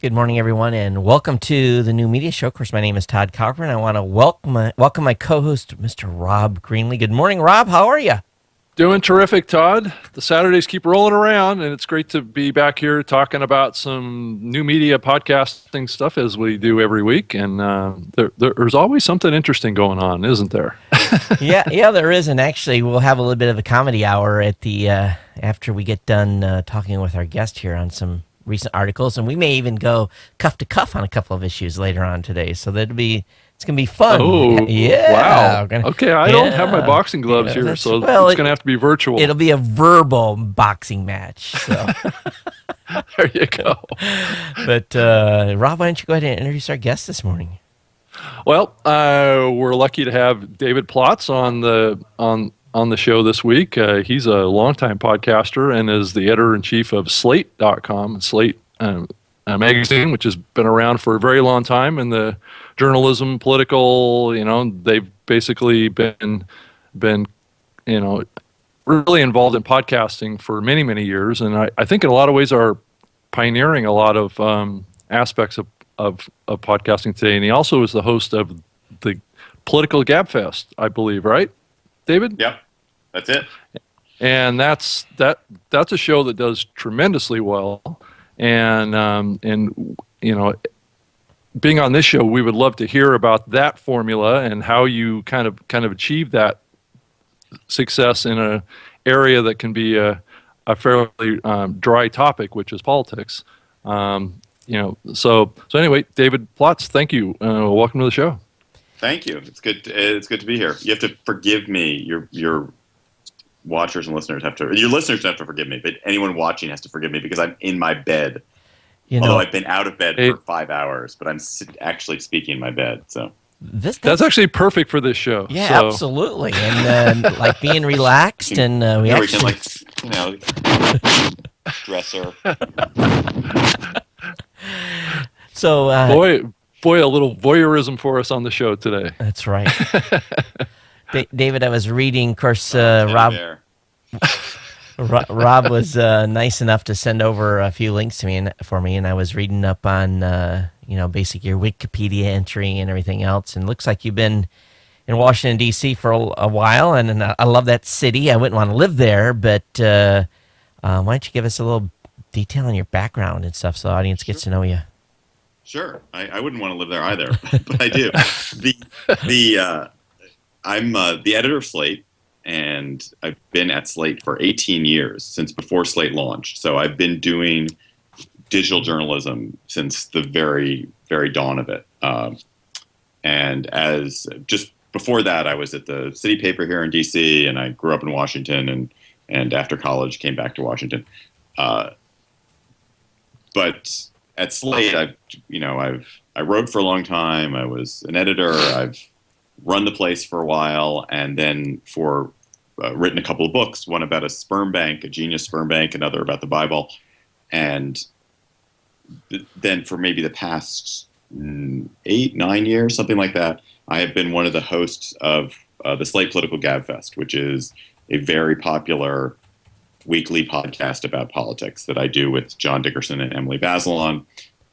Good morning, everyone, and welcome to the New Media Show. Of course, my name is Todd Copper, and I want to welcome my co-host, Mr. Rob Greenlee. Good morning, Rob. How are you? Doing terrific, Todd. The Saturdays keep rolling around, and it's great to be back here talking about some new media podcasting stuff as we do every week. And there's always something interesting going on, isn't there? yeah, there is. And actually, we'll have a little bit of a comedy hour at the after we get done talking with our guest here on some recent articles, and we may even go cuff to cuff on a couple of issues later on today. So it's gonna be fun. Oh, yeah! Wow. Okay, I don't have my boxing gloves here, so it's gonna have to be virtual. It'll be a verbal boxing match. So there you go. But Rob, why don't you go ahead and introduce our guest this morning? Well, we're lucky to have David Plotz on the show this week. He's a longtime podcaster and is the editor-in-chief of Slate.com, Slate magazine, which has been around for a very long time in the journalism, political, they've basically been really involved in podcasting for many, many years. And I think in a lot of ways are pioneering a lot of aspects of podcasting today. And he also is the host of the Political Gabfest, I believe, right, David? Yep, that's it. And that's a show that does tremendously well. And being on this show, we would love to hear about that formula and how you kind of achieve that success in an area that can be a fairly dry topic, which is politics. So anyway, David Plotz, thank you. Welcome to the show. Thank you. It's good. It's good to be here. You have to forgive me. Your watchers and listeners your listeners have to forgive me, but anyone watching has to forgive me because I'm in my bed. Although I've been out of bed for 5 hours, but I'm actually speaking in my bed. So that's actually perfect for this show. Yeah, so. Absolutely, and like being relaxed, and we can dresser. So boy, a little voyeurism for us on the show today. That's right. David, I was reading, of course, Rob was nice enough to send over a few links to me for me, and I was reading up on, basically your Wikipedia entry and everything else, and it looks like you've been in Washington, D.C. for a while, and I love that city. I wouldn't want to live there, but why don't you give us a little detail on your background and stuff so the audience gets to know you? Sure. I wouldn't want to live there either, but I do. I'm the editor of Slate, and I've been at Slate for 18 years, since before Slate launched. So I've been doing digital journalism since the very, very dawn of it. And as just before that, I was at the city paper here in D.C., and I grew up in Washington, and after college came back to Washington. But at Slate, I wrote for a long time. I was an editor. I've run the place for a while, and then written a couple of books, one about a sperm bank, a genius sperm bank, another about the Bible. And then for maybe the past 8-9 years, something like that, I have been one of the hosts of the Slate Political Gabfest, which is a very popular weekly podcast about politics that I do with John Dickerson and Emily Bazelon.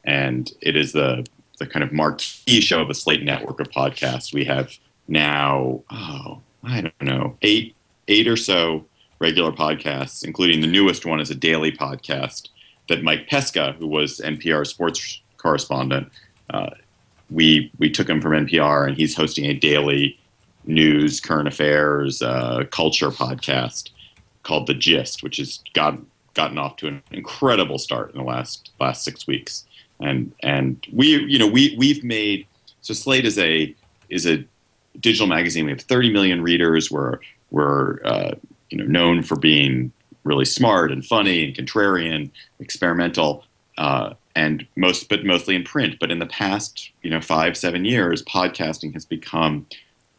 And it is the kind of marquee show of the Slate network of podcasts. We have now, I don't know, eight or so regular podcasts, including the newest one is a daily podcast that Mike Pesca, who was NPR's sports correspondent, we took him from NPR, and he's hosting a daily news, current affairs, culture podcast called The Gist, which has gotten off to an incredible start in the last 6 weeks. And we've made, so Slate is a digital magazine. We have 30 million readers. We're known for being really smart and funny and contrarian, experimental, and mostly in print. But in the past 5-7 years, podcasting has become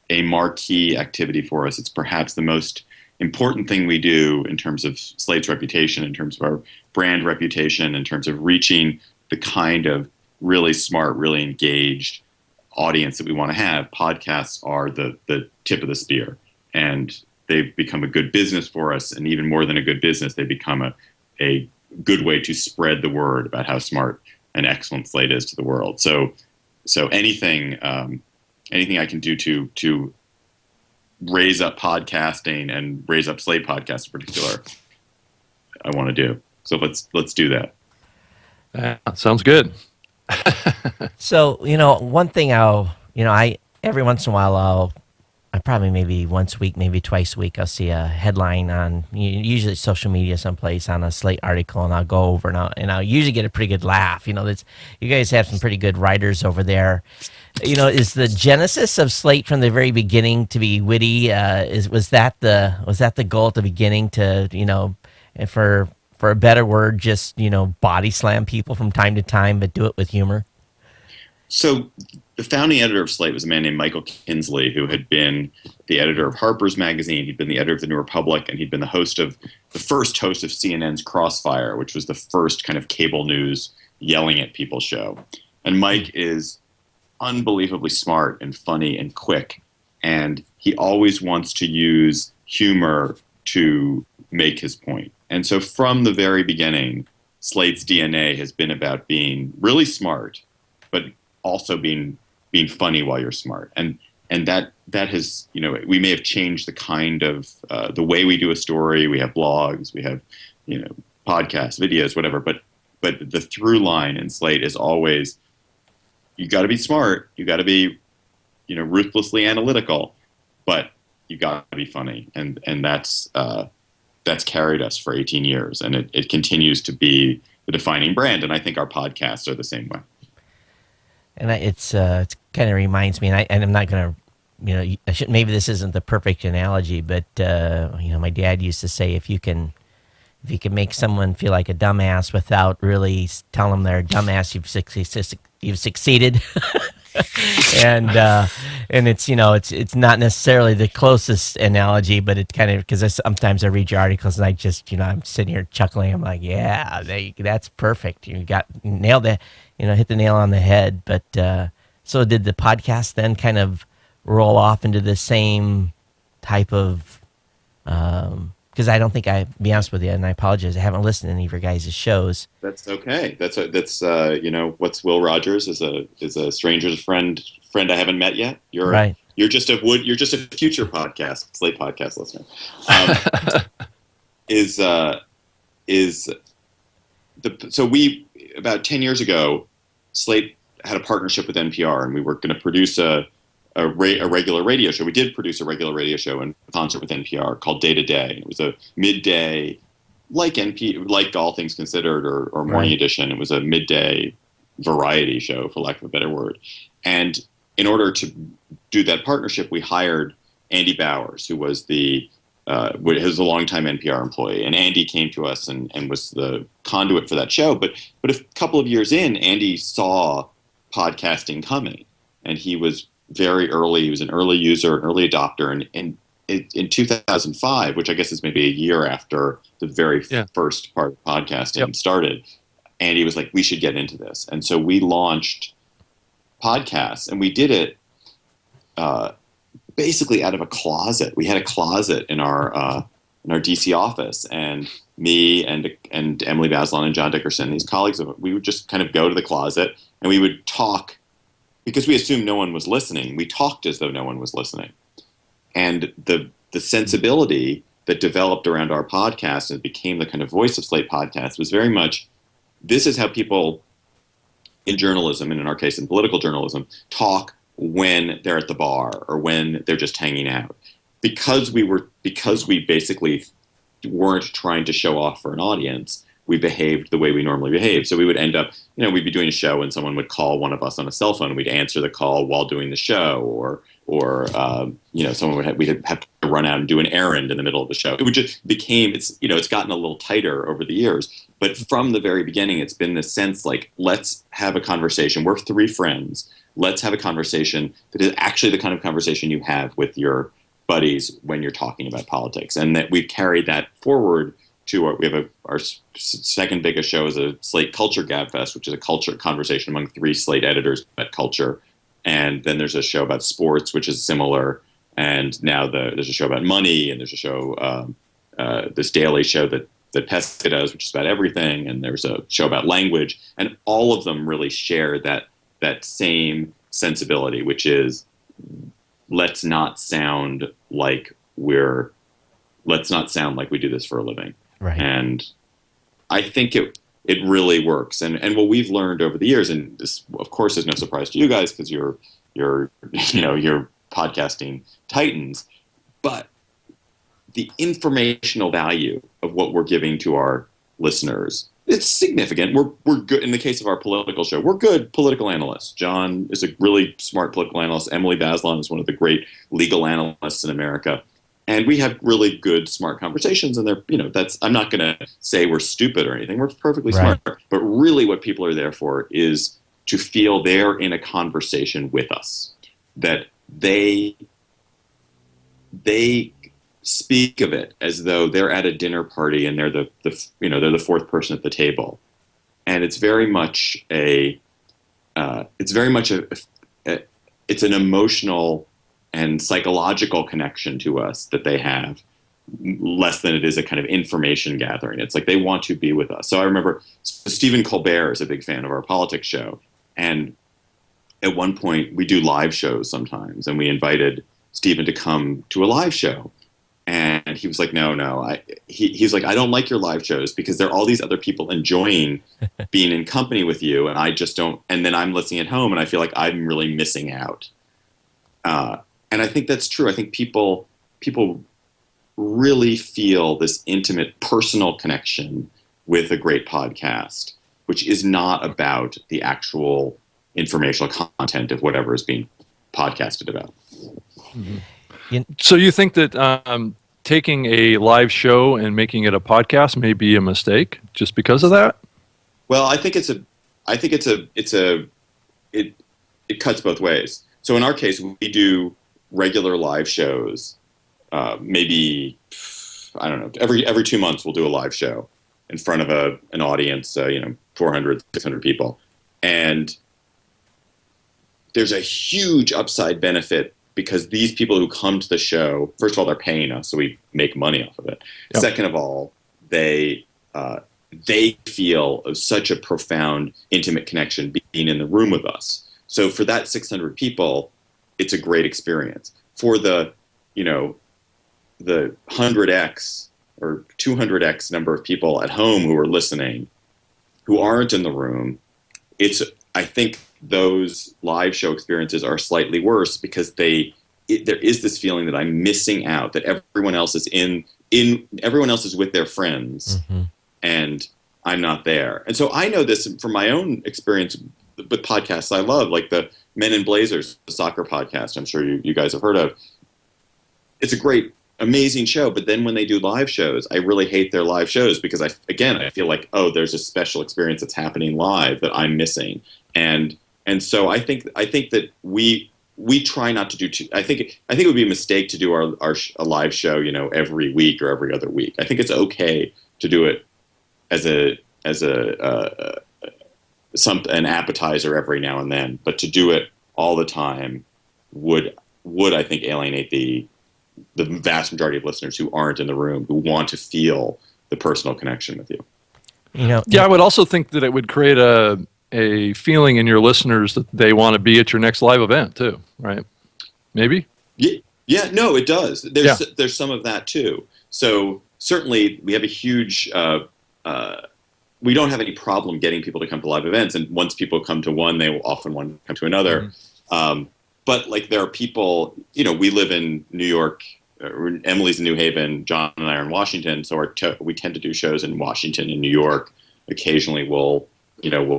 a marquee activity for us. It's perhaps the most important thing we do in terms of Slate's reputation, in terms of our brand reputation, in terms of reaching the kind of really smart, really engaged audience that we want to have. Podcasts are the tip of the spear, and they've become a good business for us. And even more than a good business, they become a good way to spread the word about how smart and excellent Slate is to the world. So anything I can do to raise up podcasting and raise up Slate Podcast in particular, I want to do. So let's do that. Sounds good. So, one thing I every once in a while I probably maybe once a week, maybe twice a week, I'll see a headline on usually social media someplace on a Slate article, and I'll go over and I'll usually get a pretty good laugh. You guys have some pretty good writers over there. Is the genesis of Slate from the very beginning to be witty? Was that the goal at the beginning to for a better word, just body slam people from time to time, but do it with humor? So the founding editor of Slate was a man named Michael Kinsley, who had been the editor of Harper's Magazine. He'd been the editor of The New Republic, and he'd been the first host of CNN's Crossfire, which was the first kind of cable news yelling at people show. And Mike is unbelievably smart and funny and quick, and he always wants to use humor to make his point. And so from the very beginning, Slate's DNA has been about being really smart, but also being funny while you're smart. And that has, we may have changed the kind of the way we do a story. We have blogs, we have, podcasts, videos, whatever. But the through line in Slate is always, you got to be smart, you got to be, ruthlessly analytical, but you got to be funny. And that's carried us for 18 years, and it continues to be the defining brand. And I think our podcasts are the same way. And it's kind of reminds me, and I'm not going to, maybe this isn't the perfect analogy, but my dad used to say, if you can make someone feel like a dumbass without really telling them they're a dumbass, you've succeeded. And it's not necessarily the closest analogy, but it kind of, because sometimes I read your articles and I just I'm sitting here chuckling. I'm like, yeah, that's perfect. You nailed it. Hit the nail on the head. But so did the podcast then kind of roll off into the same type of? Because I don't think be honest with you, and I apologize, I haven't listened to any of your guys' shows. That's okay. That's what's Will Rogers is a stranger's friend I haven't met yet. You're just a future podcast, Slate Podcast listener. So we about 10 years ago, Slate had a partnership with NPR, and we were going to produce a regular radio show. We did produce a regular radio show in concert with NPR called Day to Day. It was a midday, like All Things Considered or Morning Edition. It was a midday variety show, for lack of a better word. And in order to do that partnership, we hired Andy Bowers, who was a longtime NPR employee. And Andy came to us and was the conduit for that show. But a couple of years in, Andy saw podcasting coming, and he was very early. He was an early user, an early adopter. And in 2005, which I guess is maybe a year after the very first part of podcasting started, Andy was like, we should get into this. And so we launched podcasts, and we did it basically out of a closet. We had a closet in our DC office, and me and Emily Bazelon and John Dickerson, these colleagues, we would just kind of go to the closet and we would talk. Because we assumed no one was listening, we talked as though no one was listening. And the sensibility that developed around our podcast and became the kind of voice of Slate Podcast was very much, this is how people in journalism, and in our case in political journalism, talk when they're at the bar or when they're just hanging out. Because we basically weren't trying to show off for an audience, we behaved the way we normally behave. So we would end up, we'd be doing a show and someone would call one of us on a cell phone, and we'd answer the call while doing the show, or someone we'd have to run out and do an errand in the middle of the show. It would just it's gotten a little tighter over the years. But from the very beginning, it's been this sense like, let's have a conversation. We're three friends. Let's have a conversation that is actually the kind of conversation you have with your buddies when you're talking about politics. And that we've carried that forward to our second biggest show is a Slate Culture Gabfest, which is a culture conversation among three Slate editors about culture. And then there's a show about sports, which is similar. And now there's a show about money, and there's a show, this daily show that that Pesca does, which is about everything, and there's a show about language, and all of them really share that same sensibility, which is let's not sound like we do this for a living. Right. And I think it really works. And what we've learned over the years, and this of course is no surprise to you guys because you're podcasting titans, but the informational value of what we're giving to our listeners, it's significant. We're good in the case of our political show. We're good political analysts. John is a really smart political analyst. Emily Bazelon is one of the great legal analysts in America. And we have really good, smart conversations. And they're, I'm not going to say we're stupid or anything. We're perfectly smart. But really what people are there for is to feel they're in a conversation with us, that they speak of it as though they're at a dinner party and they're the fourth person at the table. And it's very much it's an emotional and psychological connection to us that they have, less than it is a kind of information gathering. It's like they want to be with us. So I remember Stephen Colbert is a big fan of our politics show. And at one point we do live shows sometimes, and we invited Stephen to come to a live show. And he was like, no. He's like, I don't like your live shows because there are all these other people enjoying being in company with you, and I just don't. And then I'm listening at home, and I feel like I'm really missing out. And I think that's true. I think people really feel this intimate, personal connection with a great podcast, which is not about the actual informational content of whatever is being podcasted about. Mm-hmm. So you think that taking a live show and making it a podcast may be a mistake just because of that? Well, it cuts both ways. So in our case, we do regular live shows. Maybe, I don't know, every 2 months we'll do a live show in front of an audience, 400, 600 people. And there's a huge upside benefit because these people who come to the show, first of all, they're paying us, so we make money off of it. Yep. Second of all, they feel such a profound, intimate connection being in the room with us. So for that 600 people, it's a great experience. For the 100x or 200x number of people at home who are listening, who aren't in the room, I think those live show experiences are slightly worse because there is this feeling that I'm missing out, that everyone else is everyone else is with their friends, mm-hmm. and I'm not there. And so I know this from my own experience with podcasts I love, like the Men in Blazers, the soccer podcast I'm sure you guys have heard of. It's a great, amazing show, but then when they do live shows, I really hate their live shows because I feel like, oh, there's a special experience that's happening live that I'm missing. And so I think that we try not to do I think it would be a mistake to do a live show, every week or every other week. I think it's okay to do it as an appetizer every now and then, but to do it all the time would I think alienate the vast majority of listeners who aren't in the room, who want to feel the personal connection with you. Yeah, I would also think that it would create a feeling in your listeners that they want to be at your next live event too, right? Maybe? Yeah, no, it does. There's some of that too. So certainly we have a huge, we don't have any problem getting people to come to live events. And once people come to one, they will often want to come to another. Mm-hmm. But like there are people, we live in New York, Emily's in New Haven, John and I are in Washington. So we tend to do shows in Washington and New York. Occasionally we'll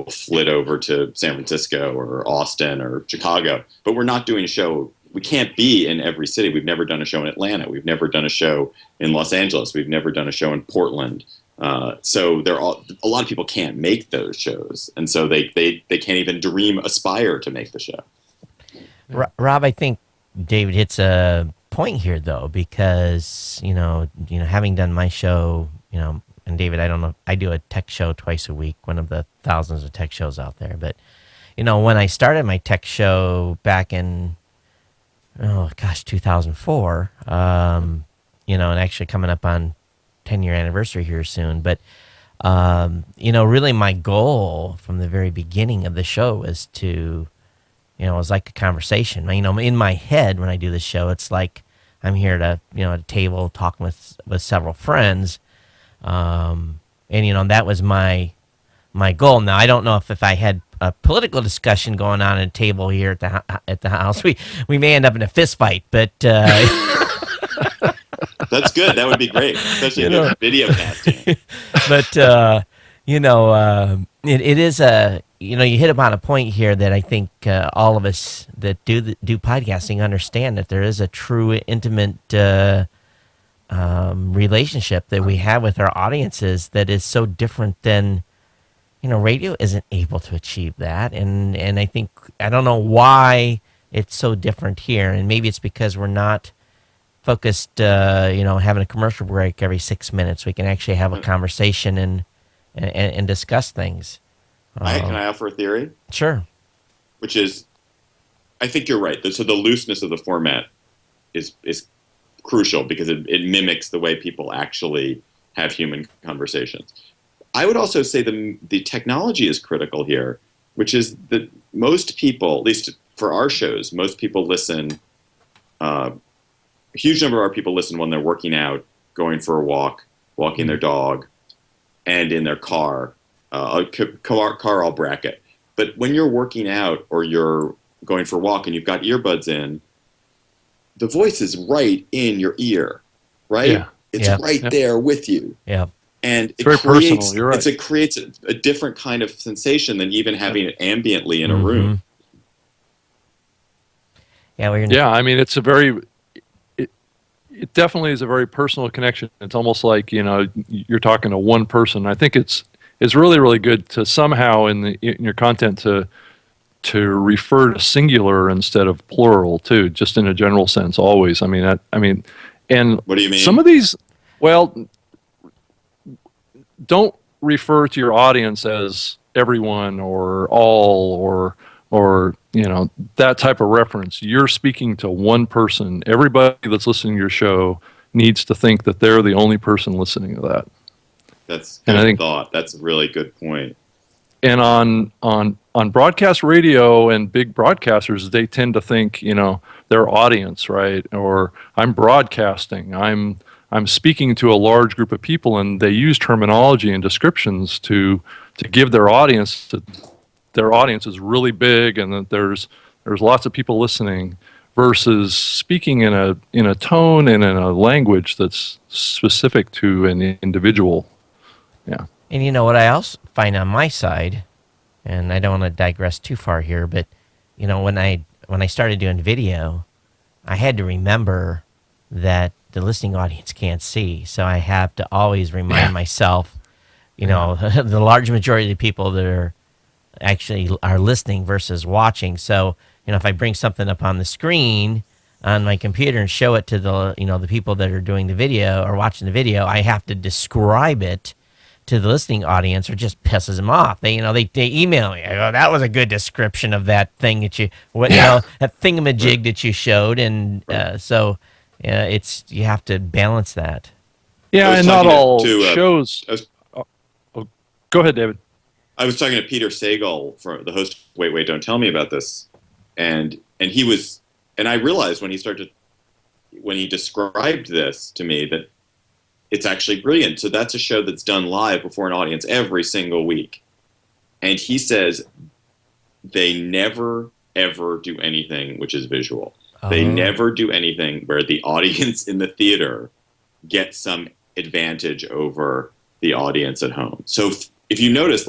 flit over to San Francisco or Austin or Chicago, but we're not doing a show. We can't be in every city. We've never done a show in Atlanta. We've never done a show in Los Angeles. We've never done a show in Portland. So a lot of people can't make those shows. And so they can't even aspire to make the show. Rob, I think David hits a point here though, because, having done my show, and David, I don't know, I do a tech show twice a week, one of the thousands of tech shows out there. But, when I started my tech show back in, 2004, and actually coming up on 10-year anniversary here soon. But really my goal from the very beginning of the show was to, it was like a conversation. In my head when I do this show, it's like I'm here to, at a table talking with several friends. And that was my goal. Now, I don't know if I had a political discussion going on at a table here at the house, we may end up in a fist fight, but that's good. That would be great, especially if video casting. But it is you hit upon a point here that I think all of us that do podcasting understand that there is a true intimate relationship that we have with our audiences that is so different than radio isn't able to achieve that, and I think I don't know why it's so different here, and maybe it's because we're not focused, having a commercial break every 6 minutes. We can actually have a conversation and discuss things. Can I offer a theory? Sure. Which is, I think you're right. So the looseness of the format is crucial because it mimics the way people actually have human conversations. I would also say the technology is critical here, which is that most people, at least for our shows, most people listen. A huge number of our people listen when they're working out, going for a walk, walking their dog, and in their car. Car I'll bracket. But when you're working out or you're going for a walk and you've got earbuds in, the voice is right in your ear, right? Yeah. It's right there with you. Yeah. And it's very personal. You're right. It creates a different kind of sensation than even having it ambiently in a room. Yeah, it's a very... It definitely is a very personal connection. It's almost like, you're talking to one person. I think it's really, really good to somehow in your content to refer to singular instead of plural too, just in a general sense always. And what do you mean? Some of these, don't refer to your audience as everyone or all or that type of reference. You're speaking to one person. Everybody that's listening to your show needs to think that they're the only person listening to that. That's good thought. That's a really good point. And on broadcast radio and big broadcasters, they tend to think, their audience, right? Or I'm broadcasting. I'm speaking to a large group of people, and they use terminology and descriptions to give their audience their audience is really big, and that there's lots of people listening, versus speaking in a tone and in a language that's specific to an individual. Yeah. And what I also find on my side, and I don't want to digress too far here, but when I started doing video, I had to remember that the listening audience can't see, so I have to always remind myself, the large majority of the people that are listening versus watching. So if I bring something up on the screen on my computer and show it to the people that are doing the video or watching the video, I have to describe it to the listening audience, or just pisses them off. They email me. I go, that was a good description of that thing that that thingamajig that you showed, and so you have to balance that. Yeah, and not all shows. Go ahead, David. I was talking to Peter Sagal, the host of Wait, Don't Tell Me About This, and he was, and I realized when he described this to me that it's actually brilliant. So that's a show that's done live before an audience every single week. And he says they never, ever do anything which is visual. They never do anything where the audience in the theater gets some advantage over the audience at home. So if you notice,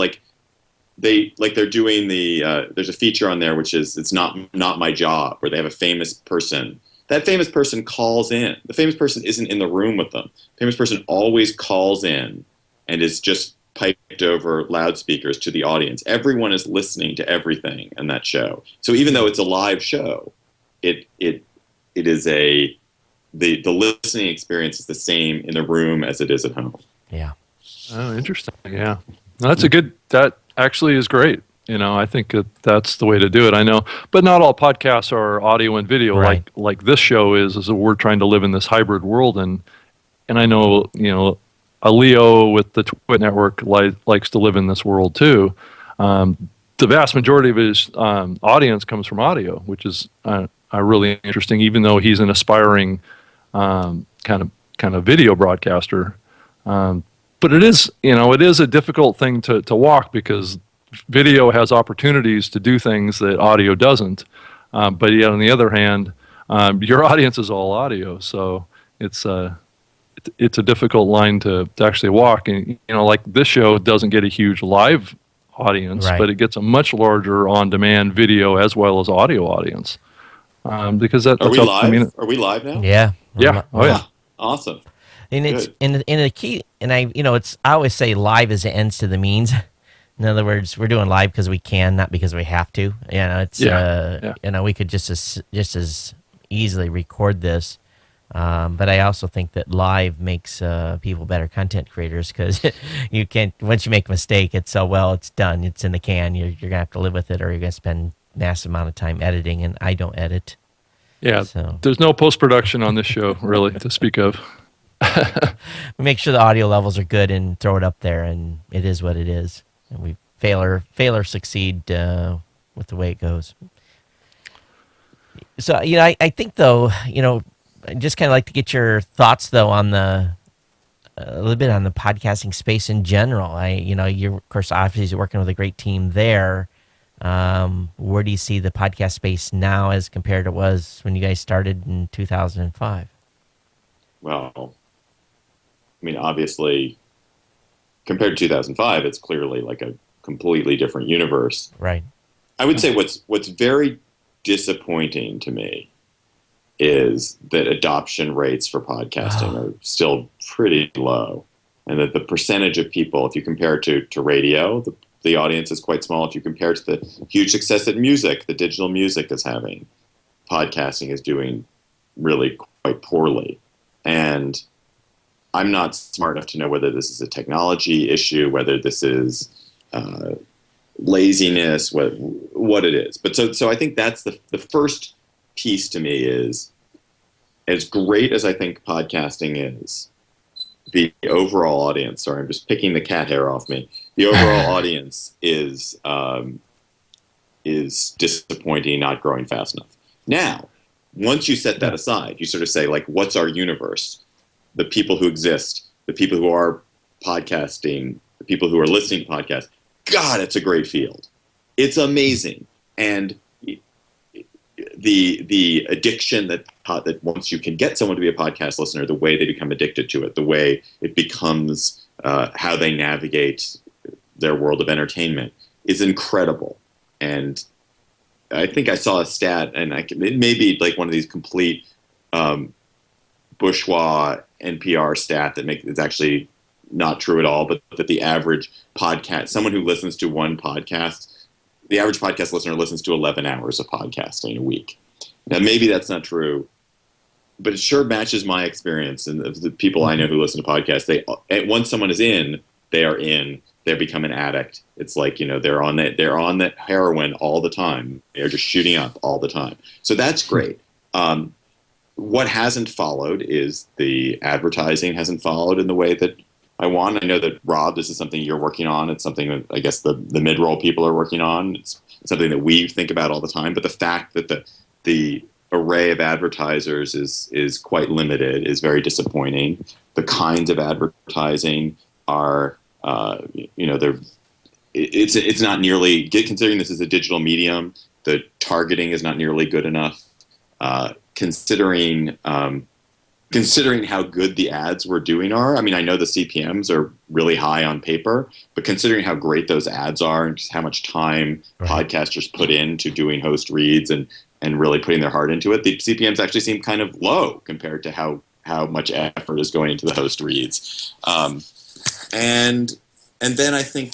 they're doing there's a feature on there which is It's Not My Job, where they have a famous person. That famous person calls in. The famous person isn't in the room with them. The famous person always calls in and is just piped over loudspeakers to the audience. Everyone is listening to everything in that show. So even though it's a live show, it is the listening experience is the same in the room as it is at home. Yeah. Oh, interesting. Yeah. That actually is great. I think that's the way to do it. I know, but not all podcasts are audio and video, right, like this show is we're trying to live in this hybrid world. And I know, a Leo with the Twit Network likes to live in this world too. The vast majority of his audience comes from audio, which is really interesting. Even though he's an aspiring kind of video broadcaster, but it is a difficult thing to walk, because video has opportunities to do things that audio doesn't. But yet on the other hand, your audience is all audio, so it's a difficult line to actually walk. And like this show doesn't get a huge live audience, right, but it gets a much larger on-demand video as well as audio audience. Because that's Are we live? Are we live now? Yeah. Yeah. Oh yeah. Awesome. And it's in the key, and I always say live is the ends to the means. In other words, we're doing live because we can, not because we have to. We could just as easily record this. But I also think that live makes people better content creators, because you can't, once you make a mistake, it's done. It's in the can. You're gonna have to live with it, or you're gonna spend massive amount of time editing, and I don't edit. Yeah, so there's no post-production on this show, really, to speak of. We make sure the audio levels are good and throw it up there, and it is what it is. And we fail or succeed with the way it goes. So, I think, though, I just kind of like to get your thoughts, though, on a little bit on the podcasting space in general. You're, of course, obviously working with a great team there. Where do you see the podcast space now as compared to was when you guys started in 2005? Well, I mean, obviously, compared to 2005, it's clearly like a completely different universe. Right. I would say what's very disappointing to me is that adoption rates for podcasting are still pretty low, and that the percentage of people, if you compare it to radio, the audience is quite small. If you compare it to the huge success that the digital music is having, podcasting is doing really quite poorly. And I'm not smart enough to know whether this is a technology issue, whether this is laziness, what it is. But so I think that's the first piece to me is, as great as I think podcasting is, the overall audience, sorry, I'm just picking the cat hair off me. The overall audience is disappointing, not growing fast enough. Now, once you set that aside, you sort of say, like, what's our universe? The people who exist, the people who are podcasting, the people who are listening to podcasts. God, it's a great field. It's amazing. And the addiction that once you can get someone to be a podcast listener, the way they become addicted to it, the way it becomes how they navigate their world of entertainment is incredible. And I think I saw a stat, and it may be like one of these complete bourgeois NPR stat that is actually not true at all, but that the average podcast, someone who listens to one podcast, the average podcast listener listens to 11 hours of podcasting a week. Now, maybe that's not true, but it sure matches my experience and the people I know who listen to podcasts. Once someone is in, they are in. They become an addict. It's like, they're on that heroin all the time. They're just shooting up all the time. So that's great. What hasn't followed is the advertising hasn't followed in the way that I want. I know that, Rob, this is something you're working on. It's something that I guess the mid-roll people are working on. It's something that we think about all the time. But the fact that the array of advertisers is quite limited is very disappointing. The kinds of advertising are, it's not nearly, considering this is a digital medium, the targeting is not nearly good enough. Considering how good the ads we're doing are, I mean, I know the CPMs are really high on paper, but considering how great those ads are and just how much time podcasters put into doing host reads and really putting their heart into it, the CPMs actually seem kind of low compared to how much effort is going into the host reads. And then I think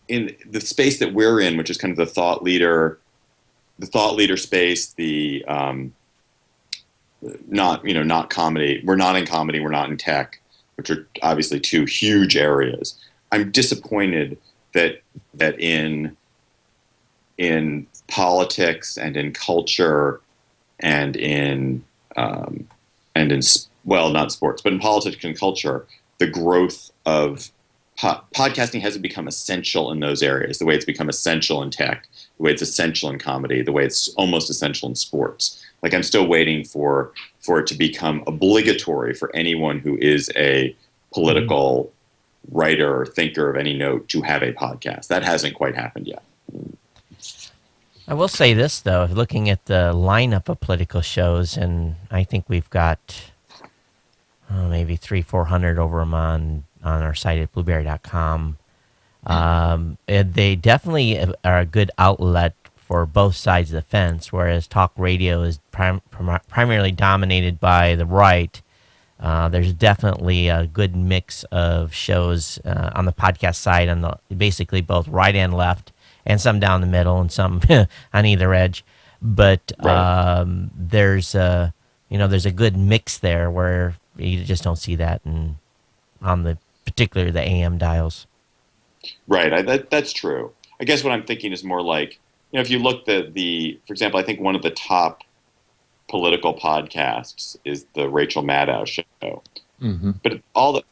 in the space that we're in, which is kind of the thought leader space, not comedy. We're not in comedy. We're not in tech, which are obviously two huge areas. I'm disappointed that in politics and in culture and in well, not sports, but in politics and culture, the growth of podcasting hasn't become essential in those areas, the way it's become essential in tech, the way it's essential in comedy, the way it's almost essential in sports. Like, I'm still waiting for it to become obligatory for anyone who is a political writer or thinker of any note to have a podcast. That hasn't quite happened yet. I will say this, though, looking at the lineup of political shows, and I think we've got maybe 300-400 over them on our site at blueberry.com. They definitely are a good outlet for both sides of the fence, whereas talk radio is primarily dominated by the right. There's definitely a good mix of shows on the podcast side, on the basically both right and left, and some down the middle, and some on either edge. But there's a good mix there where you just don't see that on particularly the AM dials. Right, that's true. I guess what I'm thinking is more like, if you look at for example, I think one of the top political podcasts is the Rachel Maddow show. Mm-hmm. But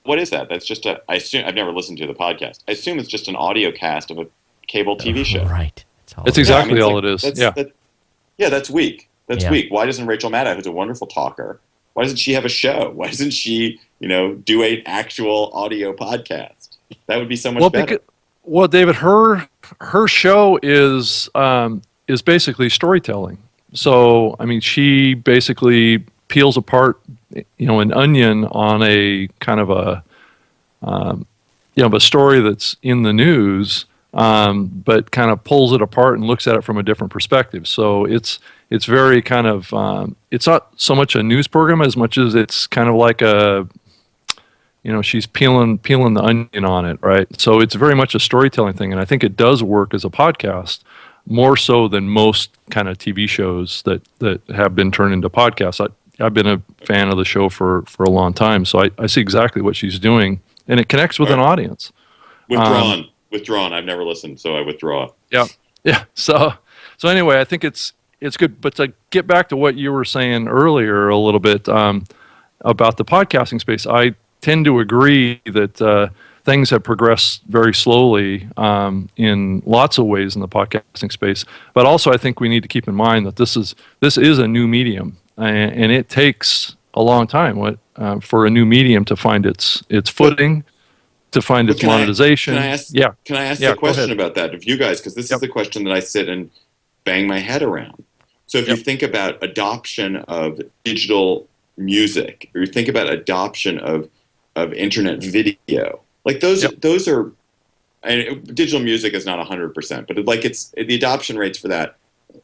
what is that? That's just I assume, I've never listened to the podcast. I assume it's just an audio cast of a cable TV show. Right. That's exactly all it is. That's weak. That's Yeah. weak. Why doesn't Rachel Maddow, who's a wonderful talker, why doesn't she have a show? Why doesn't she, do an actual audio podcast? That would be so much better. Well, David, her show is basically storytelling. So, I mean, she basically peels apart, an onion on a kind of a story that's in the news, but kind of pulls it apart and looks at it from a different perspective. So it's very kind of it's not so much a news program as much as it's kind of like she's peeling the onion on it, right? So it's very much a storytelling thing, and I think it does work as a podcast more so than most kind of TV shows that have been turned into podcasts. I've been a fan of the show for a long time, so I see exactly what she's doing, and it connects with an audience. Withdrawn. I've never listened, so I withdraw. Yeah. So anyway, I think it's good. But to get back to what you were saying earlier a little bit about the podcasting space, I tend to agree that things have progressed very slowly in lots of ways in the podcasting space. But also, I think we need to keep in mind that this is a new medium, and it takes a long time for a new medium to find its footing, to find its monetization. Can I ask the question about that of you guys? Because this is the question that I sit and bang my head around. So if you think about adoption of digital music, or you think about adoption of internet video, like those are, and digital music is not 100%, but it's the adoption rates for that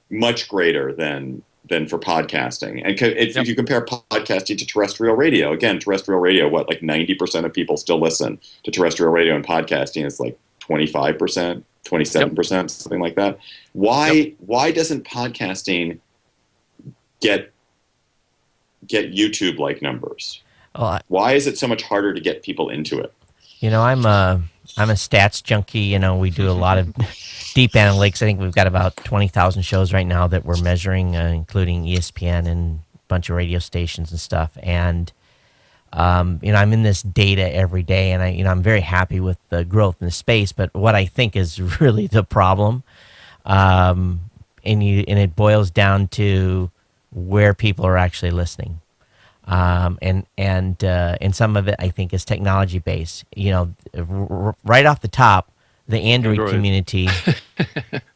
much greater than for podcasting. And if you compare podcasting to terrestrial radio, again, terrestrial radio, 90% of people still listen to terrestrial radio, and podcasting is 25%, 27%, something like that. Why doesn't podcasting get YouTube-like numbers? Why is it so much harder to get people into it? I'm a stats junkie. We do a lot of deep analytics. I think we've got about 20,000 shows right now that we're measuring, including ESPN and a bunch of radio stations and stuff. And I'm in this data every day, and I'm very happy with the growth in the space. But what I think is really the problem, and it boils down to where people are actually listening. And some of it, I think, is technology based. Right off the top, the Android community,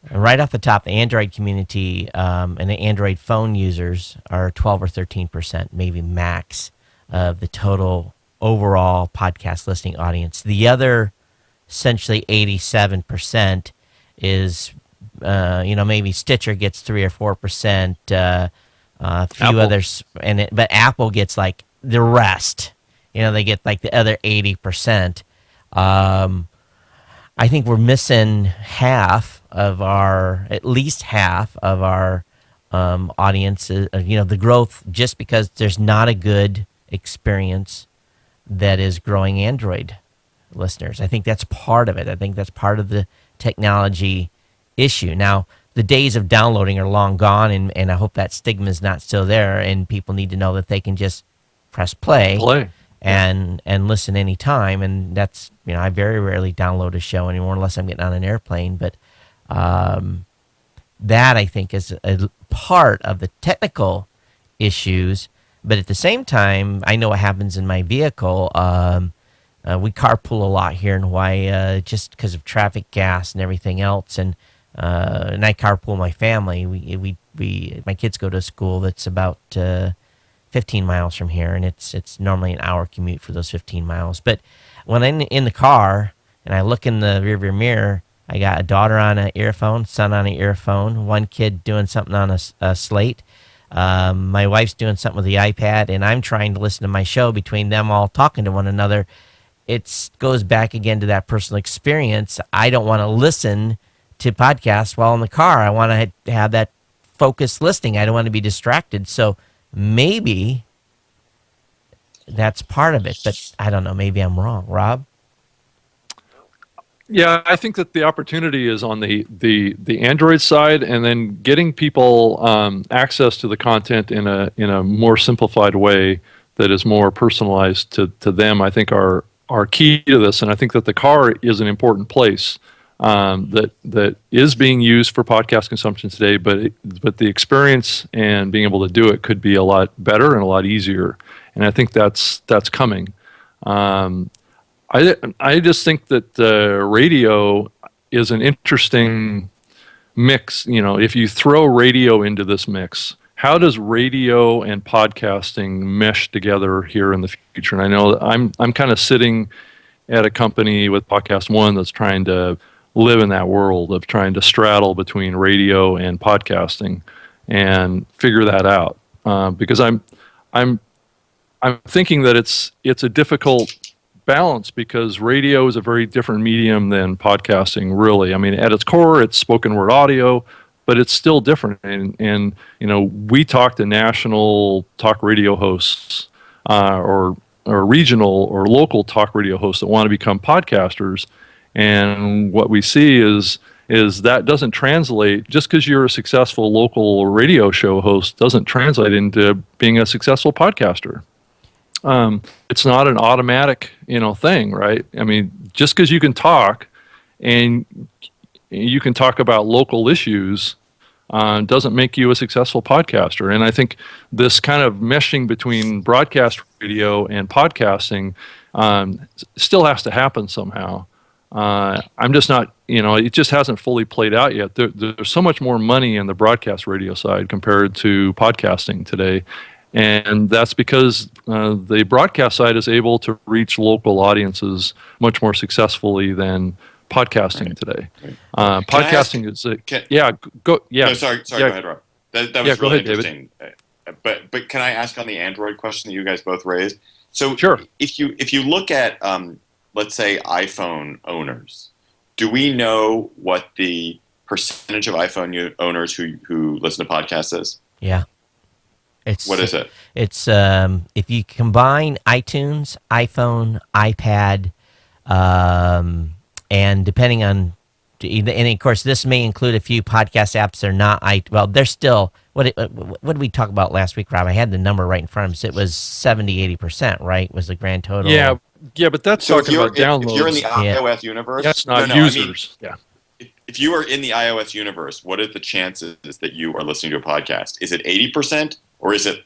right off the top, the Android community and the Android phone users are 12 or 13%, maybe max, of the total overall podcast listening audience. The other, essentially 87%, is maybe Stitcher gets 3 or 4%. A few Apple. others, but Apple gets the rest. They get the other 80%. I think we're missing at least half of our audience. The growth, just because there's not a good experience that is growing Android listeners. I think that's part of it. I think that's part of the technology issue. Now, the days of downloading are long gone, and I hope that stigma is not still there, and people need to know that they can just press play. Play. And listen anytime, and that's I very rarely download a show anymore unless I'm getting on an airplane. But that I think is a part of the technical issues. But at the same time, I know what happens in my vehicle. We carpool a lot here in Hawaii, just because of traffic, gas, and everything else. And I carpool my family. My kids go to a school that's about 15 miles from here, and it's normally an hour commute for those 15 miles. But when I'm in the car and I look in the rearview mirror, I got a daughter on an earphone, son on an earphone, one kid doing something on a Slate. My wife's doing something with the iPad, and I'm trying to listen to my show between them all talking to one another. It goes back again to that personal experience. I don't want to listen to podcasts while in the car. I want to have that focused listening. I don't want to be distracted. So maybe that's part of it, but I don't know. Maybe I'm wrong. Rob? Yeah, I think that the opportunity is on the Android side, and then getting people access to the content in a more simplified way that is more personalized to them, I think are key to this. And I think that the car is an important place that is being used for podcast consumption today, but the experience and being able to do it could be a lot better and a lot easier. And I think that's coming. I just think that radio is an interesting mix. If you throw radio into this mix, how does radio and podcasting mesh together here in the future? And I know that I'm kind of sitting at a company with Podcast One that's trying to live in that world of trying to straddle between radio and podcasting and figure that out. Because I'm thinking that it's a difficult balance, because radio is a very different medium than podcasting, really. I mean, at its core, it's spoken word audio, but it's still different. And we talk to national talk radio hosts or regional or local talk radio hosts that want to become podcasters. And what we see is that doesn't translate. Just because you're a successful local radio show host doesn't translate into being a successful podcaster. It's not an automatic, thing, right? I mean, just because you can talk and you can talk about local issues doesn't make you a successful podcaster. And I think this kind of meshing between broadcast radio and podcasting still has to happen somehow. I'm just not, it just hasn't fully played out yet. There's so much more money in the broadcast radio side compared to podcasting today. And that's because the broadcast side is able to reach local audiences much more successfly than podcasting today. Podcasting is go. Yeah. No, sorry. Go ahead, Rob. That was really interesting. David. But can I ask on the Android question that you guys both raised? So sure. If you look at let's say iPhone owners, do we know what the percentage of iPhone owners who listen to podcasts is? Yeah. What is it? It's if you combine iTunes, iPhone, iPad, and depending on, and of course this may include a few podcast apps that are not they're still, what did we talk about last week, Rob? I had the number right in front of us. It was 70-80%, right? Was the grand total? Yeah, but that's so talking about downloads. If you're in the iOS universe, that's not users. I mean, if you are in the iOS universe, what are the chances that you are listening to a podcast? Is it 80%? Or is it?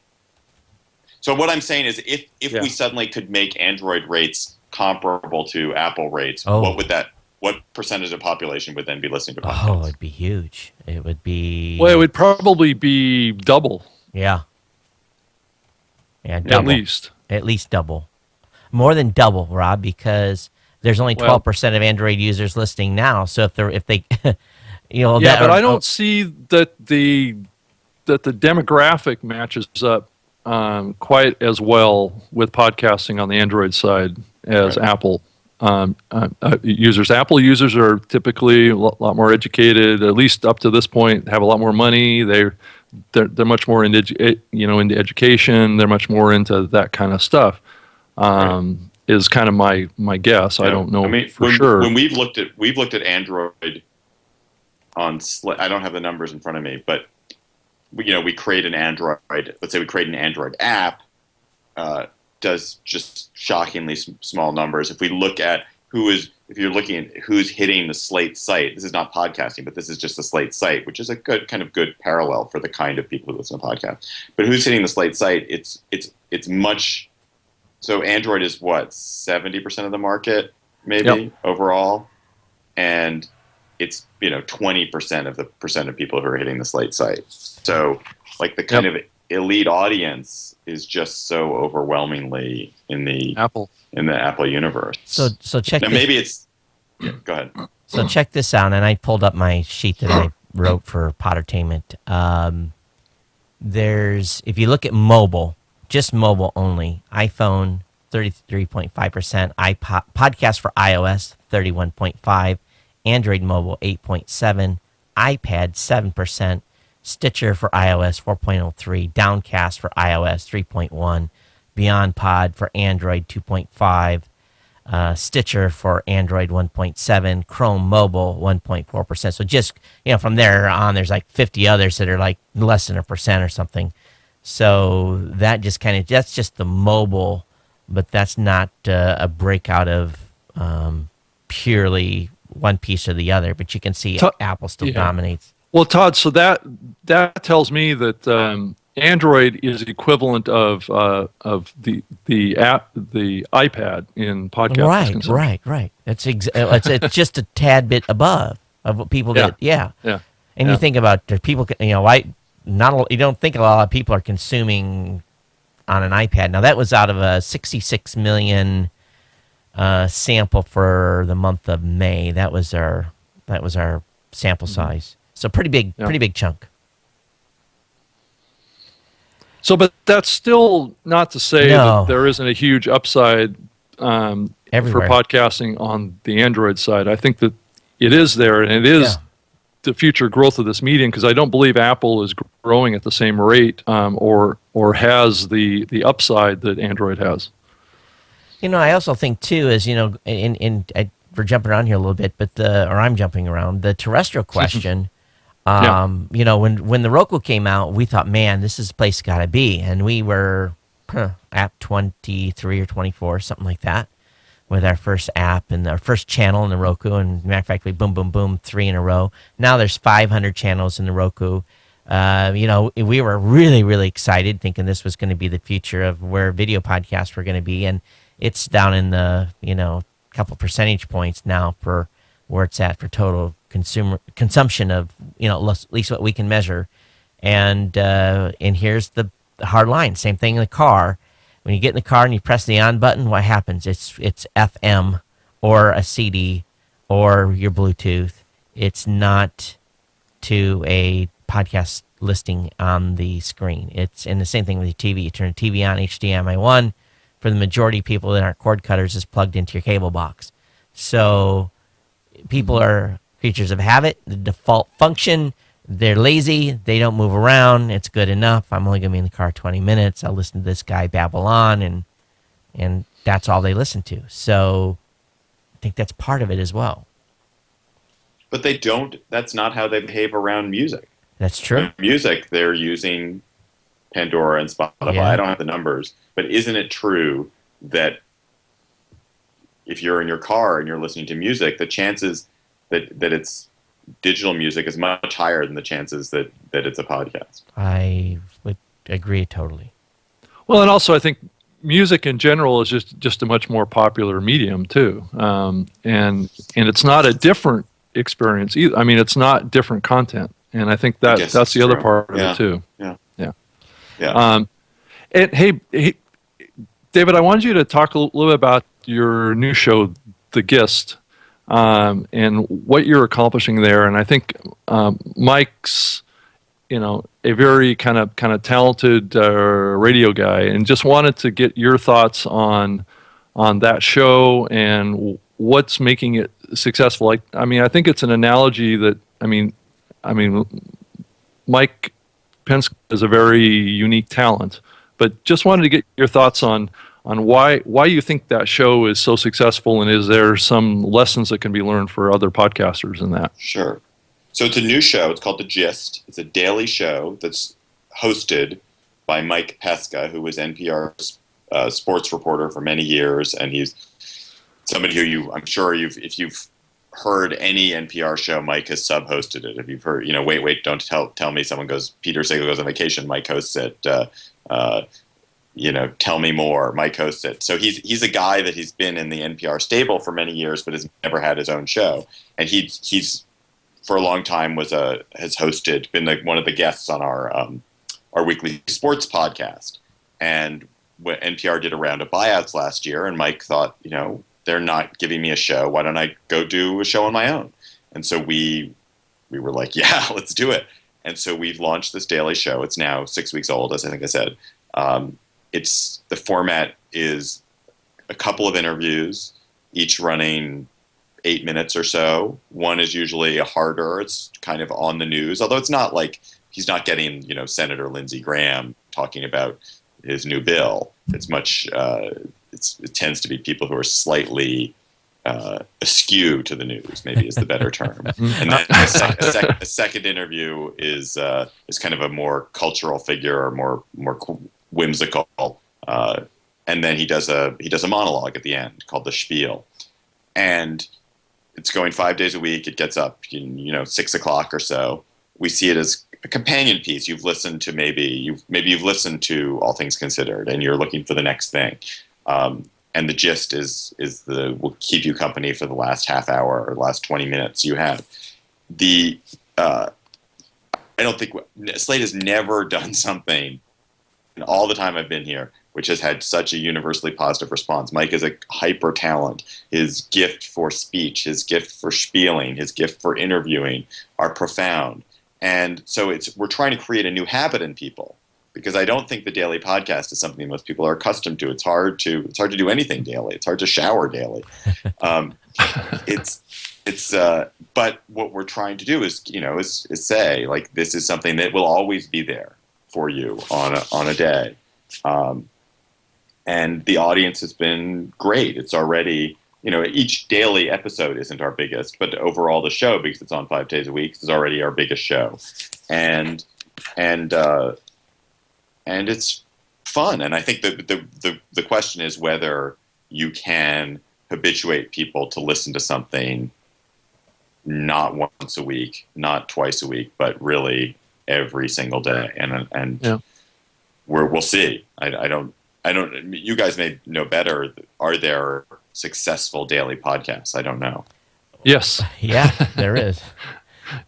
So what I'm saying is, if we suddenly could make Android rates comparable to Apple rates, what percentage of the population would then be listening to podcasts? Oh, it'd be huge. It would be. Well, it would probably be double. Yeah. Yeah, double. At least double. More than double, Rob, because there's only 12% of Android users listening now. So if they, but I don't see that the demographic matches up quite as well with podcasting on the Android side as Apple users. Apple users are typically a lot more educated, at least up to this point, have a lot more money. They're much more into into education. They're much more into that kind of stuff. Is kind of my guess. Yeah. I don't know for sure. When we've looked at Android on I don't have the numbers in front of me, but we create an Android. Let's say we create an Android app. does just shockingly small numbers. If we look at if you're looking at who's hitting the Slate site, this is not podcasting, but this is just the Slate site, which is a good parallel for the kind of people who listen to podcasts. But who's hitting the Slate site? It's much. So Android is what, 70% of the market, maybe overall, and it's 20% of the percent of people who are hitting the Slate site. So like the kind of elite audience is just so overwhelmingly in the Apple universe. So check. Now maybe it's. Yeah, go ahead. So check this out, and I pulled up my sheet that I wrote for Pottertainment. If you look at mobile, just mobile only, iPhone 33.5%, podcast for iOS 31.5%, Android mobile 8.7%, iPad 7%. Stitcher for iOS 4.03, Downcast for iOS 3.1, Beyond Pod for Android 2.5, Stitcher for Android 1.7, Chrome Mobile 1.4%. So just from there on, there's like 50 others that are like less than 1% or something. So that just that's just the mobile, but that's not a breakout of purely one piece or the other. But you can see Apple still dominates. Well, Todd, so that tells me that Android is equivalent of the iPad in podcast. Right. It's just a tad bit above of what people get. Yeah. And you think about people, you don't think a lot of people are consuming on an iPad. Now that was out of a 66 million sample for the month of May. That was our sample size. So pretty big chunk. So, but that's still not to say that there isn't a huge upside for podcasting on the Android side. I think that it is there, and it is the future growth of this medium, because I don't believe Apple is growing at the same rate or has the upside that Android has. I also think too is we're jumping around here a little bit, but I'm jumping around the terrestrial question. When the Roku came out, we thought, man, this is the place got to be. And we were app 23 or 24, something like that, with our first app and our first channel in the Roku. And matter of fact, we boom, 3 in a row. Now there's 500 channels in the Roku. We were really, really excited, thinking this was going to be the future of where video podcasts were going to be. And it's down in the, couple percentage points now for where it's at for total consumption of, at least what we can measure. And here's the hard line. Same thing in the car. When you get in the car and you press the on button, what happens? It's FM or a CD or your Bluetooth. It's not to a podcast listing on the screen. And the same thing with your TV. You turn the TV on, HDMI 1. For the majority of people that aren't cord cutters, is plugged into your cable box. So people are creatures of habit. The default function, they're lazy. They don't move around. It's good enough. I'm only going to be in the car 20 minutes. I'll listen to this guy babble on, and that's all they listen to. So I think that's part of it as well. But that's not how they behave around music. That's true. Music, they're using Pandora and Spotify. Yeah. I don't have the numbers. But isn't it true that if you're in your car and you're listening to music, the chances that it's digital music is much higher than the chances that it's a podcast? I would agree totally. Well, and also I think music in general is just a much more popular medium too, and it's not a different experience either. I mean, it's not different content, and I think that's the other part of it too. Yeah. And hey, David, I wanted you to talk a little bit about your new show, The Gist, and what you're accomplishing there. And I think Mike's, a very kind of talented radio guy, and just wanted to get your thoughts on that show and what's making it successful. I think it's an analogy that Mike Penske is a very unique talent, but just wanted to get your thoughts on why you think that show is so successful, and is there some lessons that can be learned for other podcasters in that? Sure. So it's a new show. It's called The Gist. It's a daily show that's hosted by Mike Pesca, who was NPR's a sports reporter for many years, and he's somebody who I'm sure if you've heard any NPR show, Mike has sub-hosted it. If you've heard, wait, don't tell me Peter Sagal goes on vacation, Mike hosts it. Tell me more, Mike hosts it. So he's a guy that he's been in the NPR stable for many years, but has never had his own show. And he's for a long time has been like one of the guests on our weekly sports podcast. And when NPR did a round of buyouts last year, and Mike thought, they're not giving me a show. Why don't I go do a show on my own? And so we were like, yeah, let's do it. And so we've launched this daily show. It's now 6 weeks old, as I think I said. The format is a couple of interviews, each running 8 minutes or so. One is usually harder. It's kind of on the news, although it's not like he's not getting, Senator Lindsey Graham talking about his new bill. It's much, it tends to be people who are slightly askew to the news, maybe is the better term. And then a second interview is kind of a more cultural figure or more whimsical. And then he does a monologue at the end called the Spiel. And it's going 5 days a week. It gets up, 6 o'clock or so. We see it as a companion piece. You've listened to maybe you've listened to All Things Considered, and you're looking for the next thing. And the gist will keep you company for the last half hour or last 20 minutes you have. I don't think Slate has never done something in all the time I've been here which has had such a universally positive response. Mike is a hyper talent. His gift for speech, his gift for spieling, his gift for interviewing are profound. And so we're trying to create a new habit in people, because I don't think the daily podcast is something most people are accustomed to. It's hard to do anything daily. It's hard to shower daily. But what we're trying to do is say, like, this is something that will always be there for you on a day. And the audience has been great. It's already, each daily episode isn't our biggest, but overall the show, because it's on 5 days a week, is already our biggest show. And it's fun. And I think the question is whether you can habituate people to listen to something not once a week, not twice a week, but really every single day. And yeah. We'll see. I don't. You guys may know better. Are there successful daily podcasts? I don't know. Yes. Yeah, there is.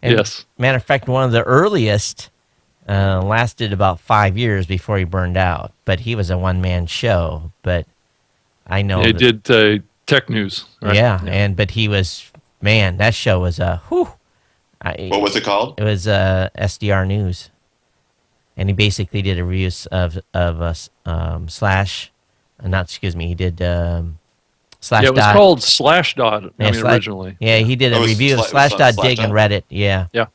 And yes. Matter of fact, one of the earliest lasted about 5 years before he burned out. But he was a one-man show. But I know he did tech news. Right? Yeah, but he was, man, that show was what was it called? It was SDR News. And he basically did a review of he did Slashdot. Yeah, it was called Slashdot, originally. Yeah, he did a review of Slashdot, Dig, and Reddit. Yeah. Yeah.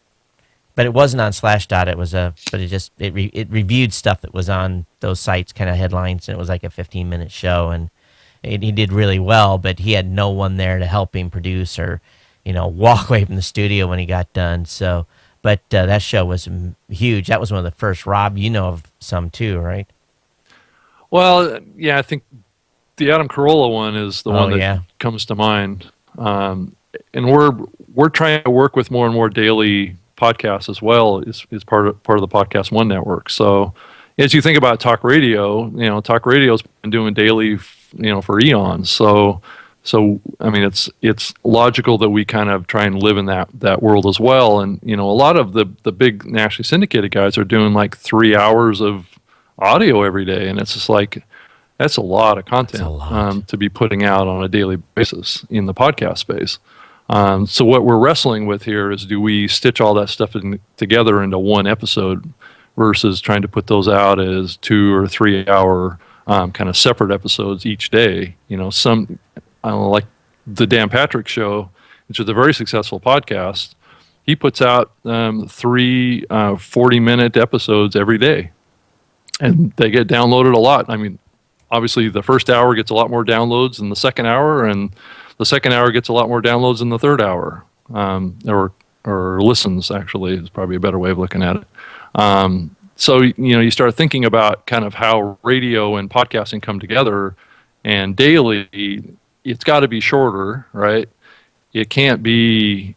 But it wasn't on Slashdot. It was it reviewed stuff that was on those sites, kind of headlines, and it was like a 15-minute show, and he did really well, but he had no one there to help him produce or, walk away from the studio when he got done. So, but that show was huge. That was one of the first. Rob, you know of some too, right? Well, yeah, I think the Adam Carolla one is the one that comes to mind. And we're trying to work with more and more daily podcasts as well. Is part of the Podcast One network. So as you think about talk radio, talk radio's been doing daily, for eons. So I mean, it's logical that we kind of try and live in that world as well. And a lot of the big nationally syndicated guys are doing like 3 hours of audio every day, and it's just like that's a lot of content to be putting out on a daily basis in the podcast space. So what we're wrestling with here is, do we stitch all that stuff together into one episode versus trying to put those out as 2 or 3 hour kind of separate episodes each day? Some like the Dan Patrick Show, which is a very successful podcast. He puts out 3 40-minute episodes every day, and they get downloaded a lot. I mean, obviously the first hour gets a lot more downloads than the second hour, and the second hour gets a lot more downloads than the third hour, or listens, actually, is probably a better way of looking at it. So, you start thinking about kind of how radio and podcasting come together, and daily, it's got to be shorter, right? It can't be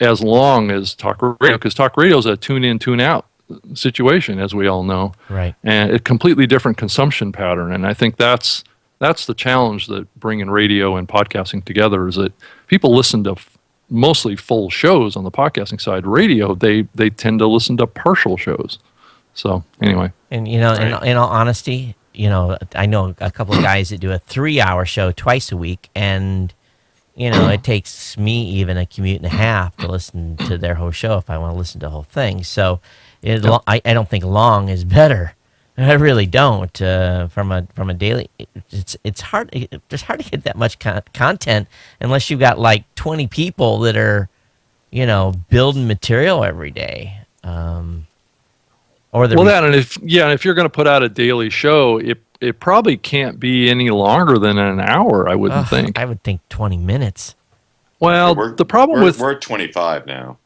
as long as talk radio, because talk radio is a tune in, tune out situation, as we all know. Right. And a completely different consumption pattern. And I think that's the challenge that bringing radio and podcasting together is that people listen to mostly full shows on the podcasting side. Radio, they tend to listen to partial shows. So anyway. And, in all honesty, I know a couple of guys that do a 3-hour show twice a week, and, it takes me even a commute and a half to listen to their whole show if I want to listen to the whole thing. So I don't think long is better. I really don't. From a daily, it's hard. It's hard to get that much content unless you've got like 20 people that are, building material every day. And if you're going to put out a daily show, it probably can't be any longer than an hour. I wouldn't think. I would think 20 minutes. Well, the problem we're at 25 now.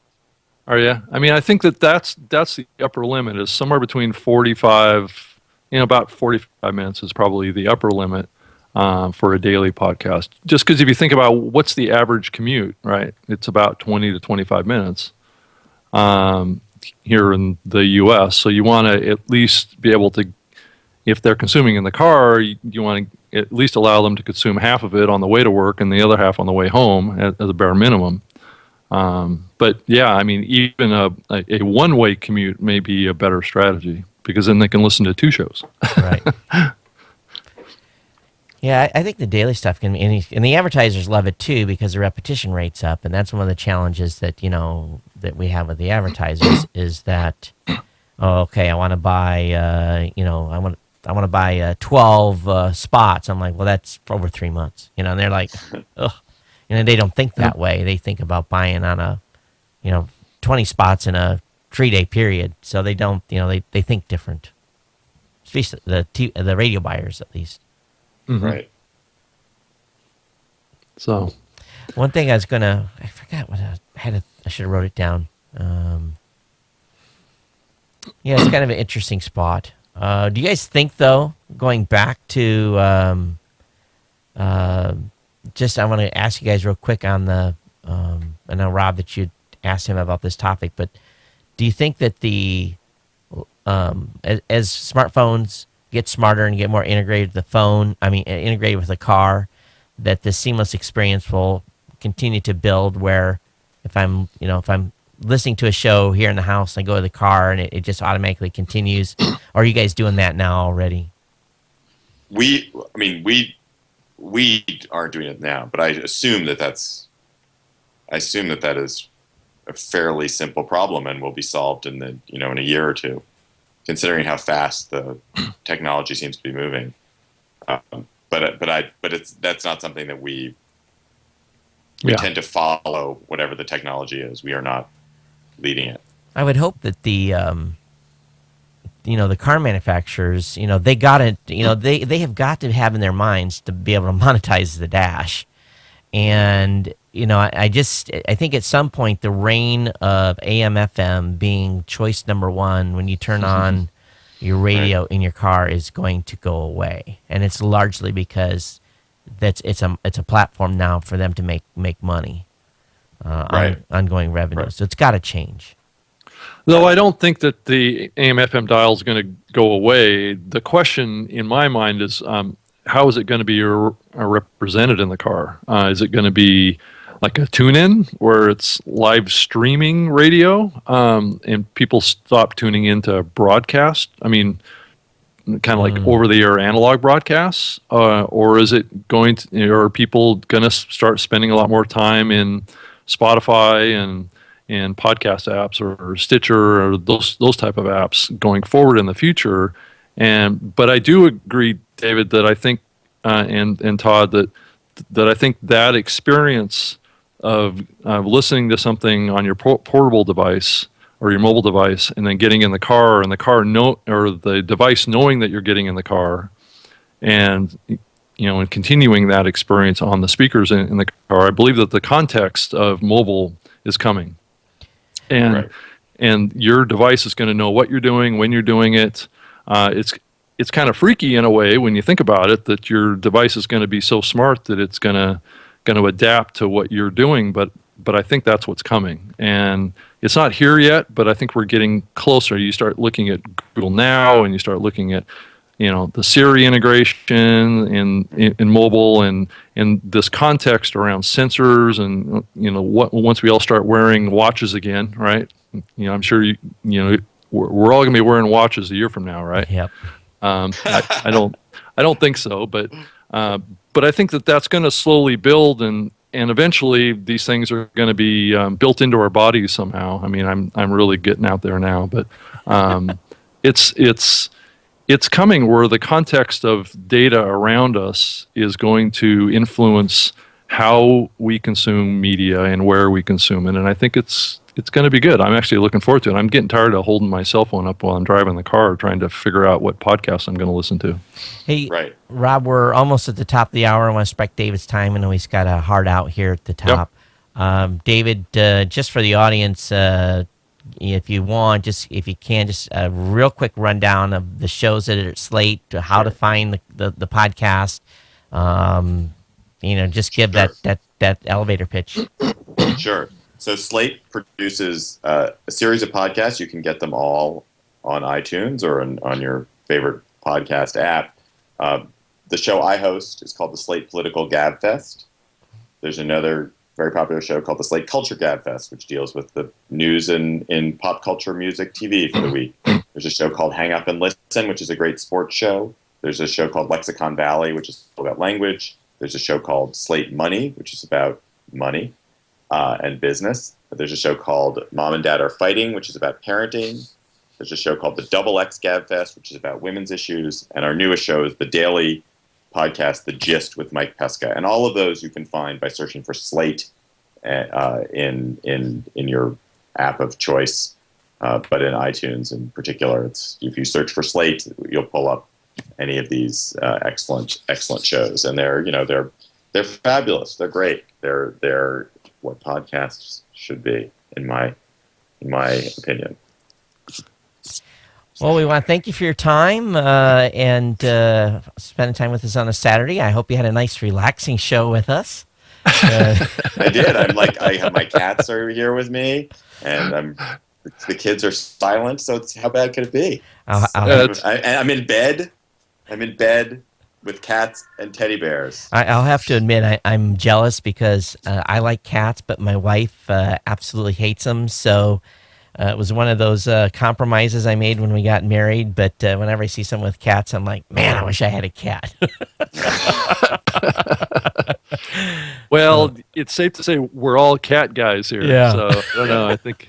Are you? I mean, I think that's the upper limit is somewhere between 45, about 45 minutes is probably the upper limit for a daily podcast. Just because if you think about what's the average commute, right? It's about 20 to 25 minutes here in the U.S. So you want to at least be able to, if they're consuming in the car, you want to at least allow them to consume half of it on the way to work and the other half on the way home as a bare minimum. But yeah, I mean, even a one-way commute may be a better strategy because then they can listen to 2 shows. Right. Yeah, I think the daily stuff can, and the advertisers love it too because the repetition rate's up, and that's one of the challenges that that we have with the advertisers is that, I want to buy, I want to buy 12 spots. I'm like, well, that's for over 3 months, and they're like, ugh. They don't think that way. They think about buying on a, 20 spots in a 3-day period. So they don't, they think different. Especially the radio buyers, at least. Mm-hmm. Right. So, one thing I forgot what I should have wrote it down. Yeah, it's kind of an interesting spot. Do you guys think, though, going back to, I want to ask you guys real quick on the, I know, Rob, that you asked him about this topic, but do you think that as smartphones get smarter and get more integrated with integrated with the car, that the seamless experience will continue to build where if I'm listening to a show here in the house, I go to the car and it just automatically continues? Or are you guys doing that now already? We aren't doing it now, but I assume that is a fairly simple problem and will be solved in in a year or two, considering how fast the technology seems to be moving. But that's not something that we tend to follow whatever the technology is. We are not leading it. I would hope that the car manufacturers, they got it, they have got to have in their minds to be able to monetize the dash. And, I think at some point the reign of AMFM being choice number one when you turn on your radio in your car is going to go away. And it's largely because it's a platform now for them to make money, ongoing revenue. Right. So it's got to change. Though I don't think that the AM/FM dial is going to go away. The question in my mind is, how is it going to be represented in the car? Is it going to be like a tune-in where it's live streaming radio and people stop tuning into broadcast? I mean, kind of like over-the-air analog broadcasts? Or is it going to, or are people going to start spending a lot more time in Spotify and podcast apps or Stitcher or those type of apps going forward in the future? But I do agree, David, that I think and Todd that I think that experience of listening to something on your portable device or your mobile device and then getting in the car and the device knowing that you're getting in the car and and continuing that experience on the speakers in the car, I believe that the context of mobile is coming. And and your device is going to know what you're doing, when you're doing it. It's kind of freaky in a way when you think about it, that your device is going to be so smart that it's going to adapt to what you're doing. But I think that's what's coming, and it's not here yet. But I think we're getting closer. You start looking at Google Now, and you start looking at the Siri integration in mobile, and this context around sensors, and once we all start wearing watches again, right? I'm sure we're all going to be wearing watches a year from now, right? Yep. I don't think so, but I think that's going to slowly build, and eventually these things are going to be built into our bodies somehow. I mean, I'm really getting out there now, but it's coming, where the context of data around us is going to influence how we consume media and where we consume it, and I think it's going to be good. I'm actually looking forward to it. I'm getting tired of holding my cell phone up while I'm driving the car trying to figure out what podcast I'm going to listen to. Hey, right. Rob, we're almost at the top of the hour. I want to respect David's time. I know he's got a hard out here at the top. Yep. David, just for the audience, if you want, if you can, just a real quick rundown of the shows that are at Slate, how to find the podcast. Just give that elevator pitch. Sure. So Slate produces a series of podcasts. You can get them all on iTunes or on your favorite podcast app. The show I host is called the Slate Political Gabfest. There's another very popular show called the Slate Culture Gabfest, which deals with the news in pop culture, music, TV for the week. There's a show called Hang Up and Listen, which is a great sports show. There's a show called Lexicon Valley, which is about language. There's a show called Slate Money, which is about money and business. There's a show called Mom and Dad Are Fighting, which is about parenting. There's a show called the Double X Gabfest, which is about women's issues. And our newest show is the daily podcast, The Gist with Mike Pesca. And all of those you can find by searching for Slate in your app of choice. But in iTunes in particular, if you search for Slate, you'll pull up any of these excellent shows. And they're fabulous. They're great. They're what podcasts should be, in my opinion. Well, we want to thank you for your time and spending time with us on a Saturday. I hope you had a nice, relaxing show with us. I did. I have my cats are here with me, and the kids are silent. So how bad could it be? I'm in bed. I'm in bed with cats and teddy bears. I'll have to admit I'm jealous because I like cats, but my wife absolutely hates them. So it was one of those compromises I made when we got married. But whenever I see someone with cats, I'm like, man, I wish I had a cat. Well, it's safe to say we're all cat guys here. Yeah. So I don't know. I think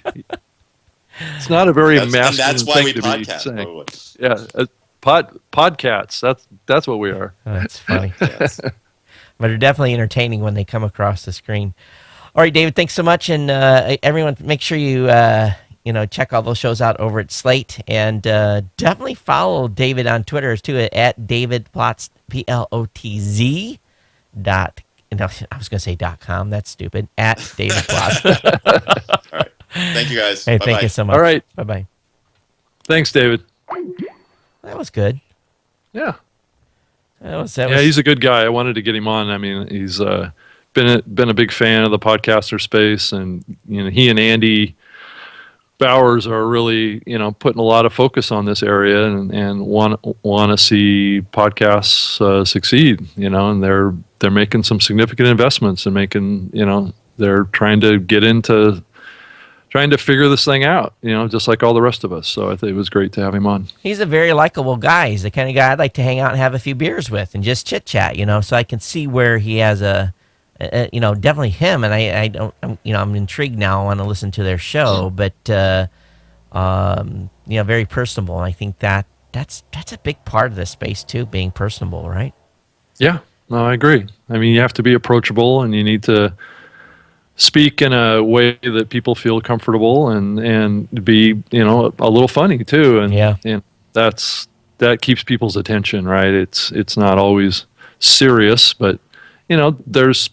it's not a very masculine that's why thing we to podcast, be saying. probably. Yeah. Podcats. That's what we are. Oh, that's funny. Yes. But they're definitely entertaining when they come across the screen. All right, David, thanks so much. And everyone, make sure you check all those shows out over at Slate. And definitely follow David on Twitter too, at David Plotz, Plotz. No, I was going to say .com. That's stupid. At David Plotz. All right. Thank you, guys. Hey, Bye-bye. thank you so much. All right. Bye-bye. Thanks, David. That was good. Yeah. That He's a good guy. I wanted to get him on. I mean, he's been a big fan of the podcaster space, and he and Andy Bowers are really putting a lot of focus on this area and want to see podcasts succeed. And they're making some significant investments and they're trying to figure this thing out, just like all the rest of us. So I think it was great to have him on. He's a very likable guy. He's the kind of guy I'd like to hang out and have a few beers with and just chit chat, so I can see where he has definitely him. And I'm intrigued now. I want to listen to their show, but, very personable. And I think that's a big part of this space too, being personable, right? Yeah, no, I agree. I mean, you have to be approachable, and you need to speak in a way that people feel comfortable and be, a little funny too. And that keeps people's attention, right? It's not always serious, but there's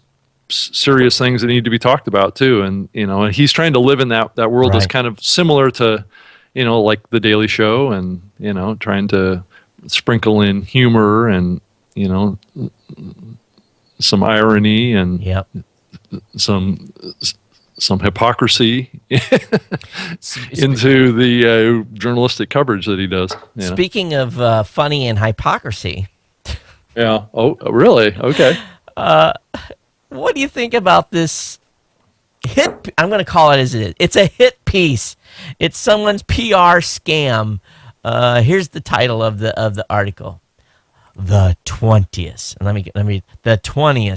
serious things that need to be talked about too. And and he's trying to live in that world that's Right. kind of similar to, like the Daily Show, and trying to sprinkle in humor and some irony and Yep. some hypocrisy into the journalistic coverage that he does. Speaking of funny and hypocrisy, Yeah. Oh, really? Okay. what do you think about this hit? I'm going to call it as it is. It's a hit piece. It's someone's PR scam. Here's the title of the article: the 20th. And let me read the 20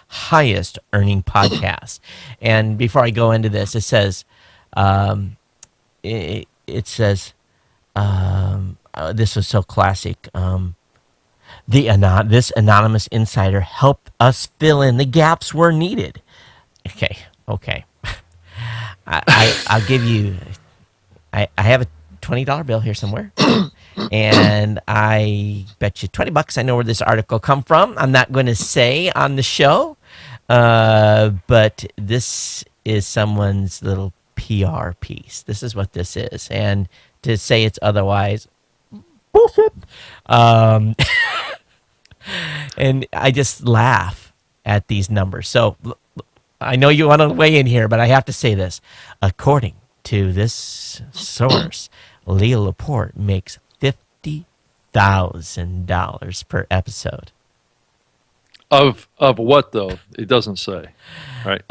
highest earning podcasts. And before I go into this, it says, this was so classic. This anonymous insider helped us fill in the gaps where needed. Okay. I'll give you. I have a $20 bill here somewhere, and I bet you $20 I know where this article come from. I'm not going to say on the show, but this is someone's little PR piece. This is what this is, and to say it's otherwise, bullshit. And I just laugh at these numbers. So I know you want to weigh in here, but I have to say this. According to this source, Leo Laporte makes $50,000 per episode. Of what though? It doesn't say. Right.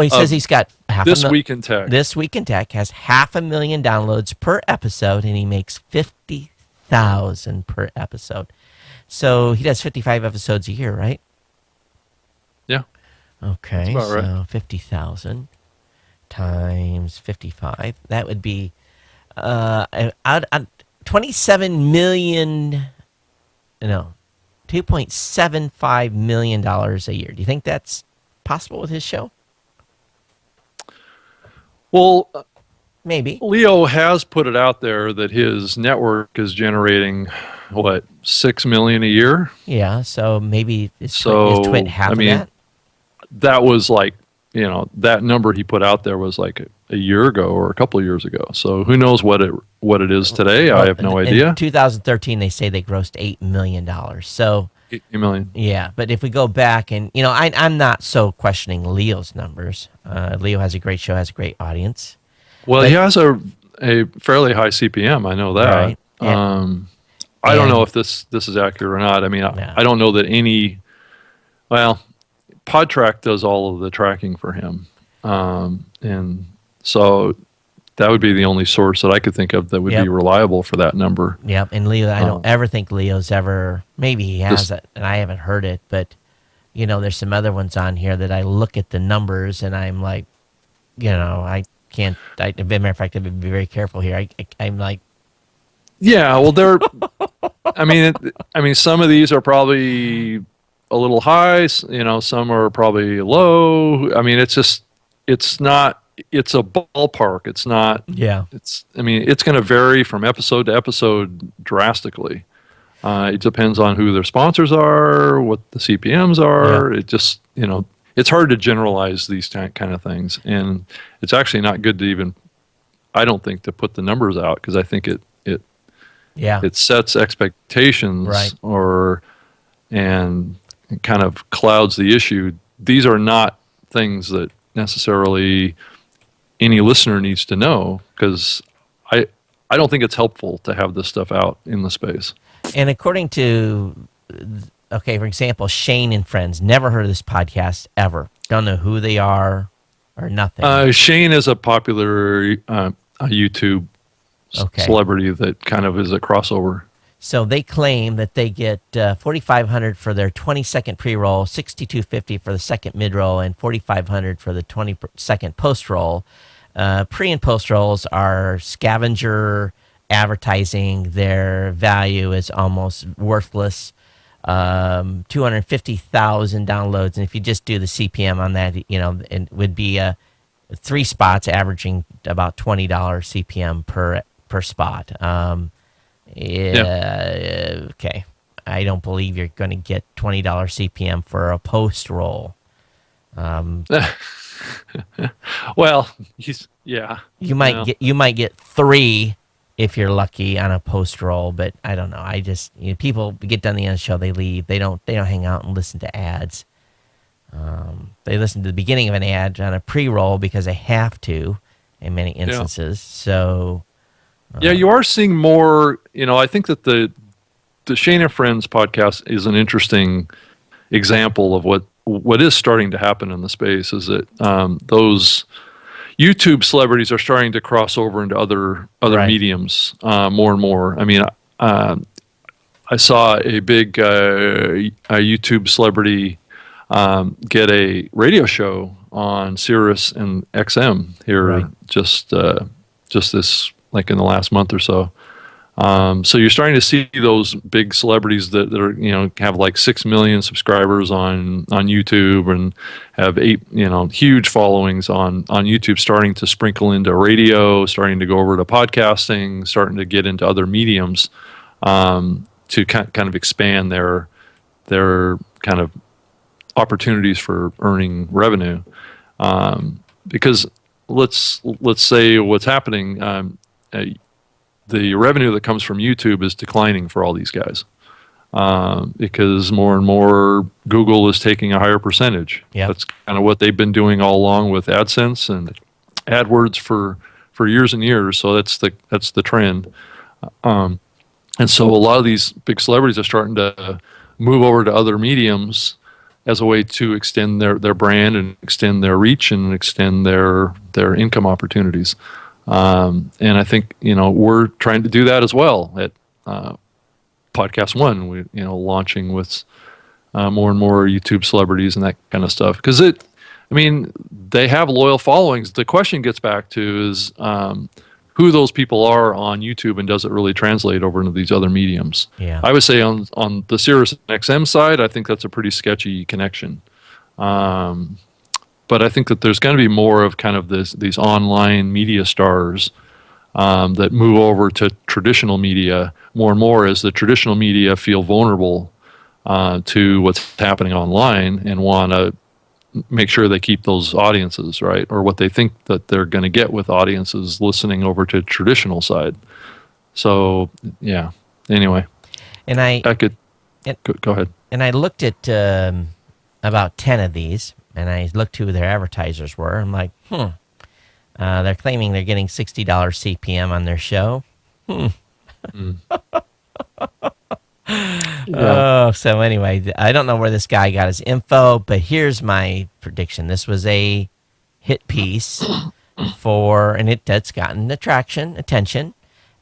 He says he's got This Week in Tech. This Week in Tech has 500,000 downloads per episode, and he makes $50,000 per episode. So he does 55 episodes a year, right? Yeah. Okay, that's about so right. 50,000 times 55. That would be 27 million. No, $2.75 million a year. Do you think that's possible with his show? Well, Maybe. Leo has put it out there that his network is generating what, 6 million a year. Yeah, so maybe is So Twit half of that? That was like, that number he put out there was like a year ago or a couple of years ago. So who knows what it is today? I have no idea. In 2013, they say they grossed $8 million. So 8 million. yeah, but if we go back and I'm not so questioning Leo's numbers. Leo has a great show, has a great audience. Well, he has a fairly high CPM. I know that. Right. I don't know if this is accurate or not. I mean, Yeah. I don't know that PodTrack does all of the tracking for him. And so that would be the only source that I could think of that would Yep. be reliable for that number. Yep, and Leo, I don't ever think Leo's ever. Maybe he has it, and I haven't heard it. But there's some other ones on here that I look at the numbers and I'm like, I can't. As a matter of fact, I'd be very careful here. I'm like, Yeah, well, they're. I mean, some of these are probably a little high. Some are probably low. I mean, it's not. It's a ballpark. It's not. yeah, It's going to vary from episode to episode drastically. It depends on who their sponsors are, what the CPMs are. Yeah. It just, it's hard to generalize these kind of things. And it's actually not good to even, I don't think, to put the numbers out, because I think it sets expectations, Right. and kind of clouds the issue. These are not things that necessarily any listener needs to know, because I don't think it's helpful to have this stuff out in the space. and according to, for example, Shane and Friends, never heard of this podcast ever. Don't know who they are or nothing. Shane is a popular YouTube Okay. celebrity that kind of is a crossover. So they claim that they get $4,500 for their 20-second pre-roll, $6,250 for the second mid-roll, and $4,500 for the 20-second post-roll. Pre and post-rolls are scavenger advertising. Their value is almost worthless. 250,000 downloads, and if you just do the CPM on that, it would be 3 spots averaging about $20 CPM per spot. Okay. I don't believe you're going to get $20 CPM for a post roll. Well, You might get 3 if you're lucky on a post roll, but I don't know. I just people get done the end of the show, they leave. They don't hang out and listen to ads. They listen to the beginning of an ad on a pre-roll because they have to in many instances. So you are seeing more. I think that the Shane and Friends podcast is an interesting example of what is starting to happen in the space. Is that those YouTube celebrities are starting to cross over into other mediums more and more. I mean, I saw a big a YouTube celebrity get a radio show on Sirius and XM here just this, like, in the last month or so. So you're starting to see those big celebrities that are have like 6 million subscribers on YouTube and have huge followings on YouTube, starting to sprinkle into radio, starting to go over to podcasting, starting to get into other mediums to kind of expand their kind of opportunities for earning revenue. Because let's say what's happening. The revenue that comes from YouTube is declining for all these guys because more and more Google is taking a higher percentage. Yep. That's kind of what they've been doing all along with AdSense and AdWords for years and years. So that's the trend. And so a lot of these big celebrities are starting to move over to other mediums as a way to extend their brand and extend their reach and extend their income opportunities. And I think we're trying to do that as well at Podcast One. We launching with more and more YouTube celebrities and that kind of stuff, because they have loyal followings. The question gets back to is who those people are on YouTube, and does it really translate over into these other mediums? Yeah. I would say on the Sirius XM side, I think that's a pretty sketchy connection. But I think that there's going to be more of kind of these online media stars that move over to traditional media more and more as the traditional media feel vulnerable to what's happening online and want to make sure they keep those audiences, right? Or what they think that they're going to get with audiences listening over to traditional side. So, yeah. Anyway. And go ahead. And I looked at about 10 of these, and I looked who their advertisers were. I'm like, they're claiming they're getting $60 CPM on their show. So anyway, I don't know where this guy got his info, but here's my prediction. This was a hit piece and that's gotten attention,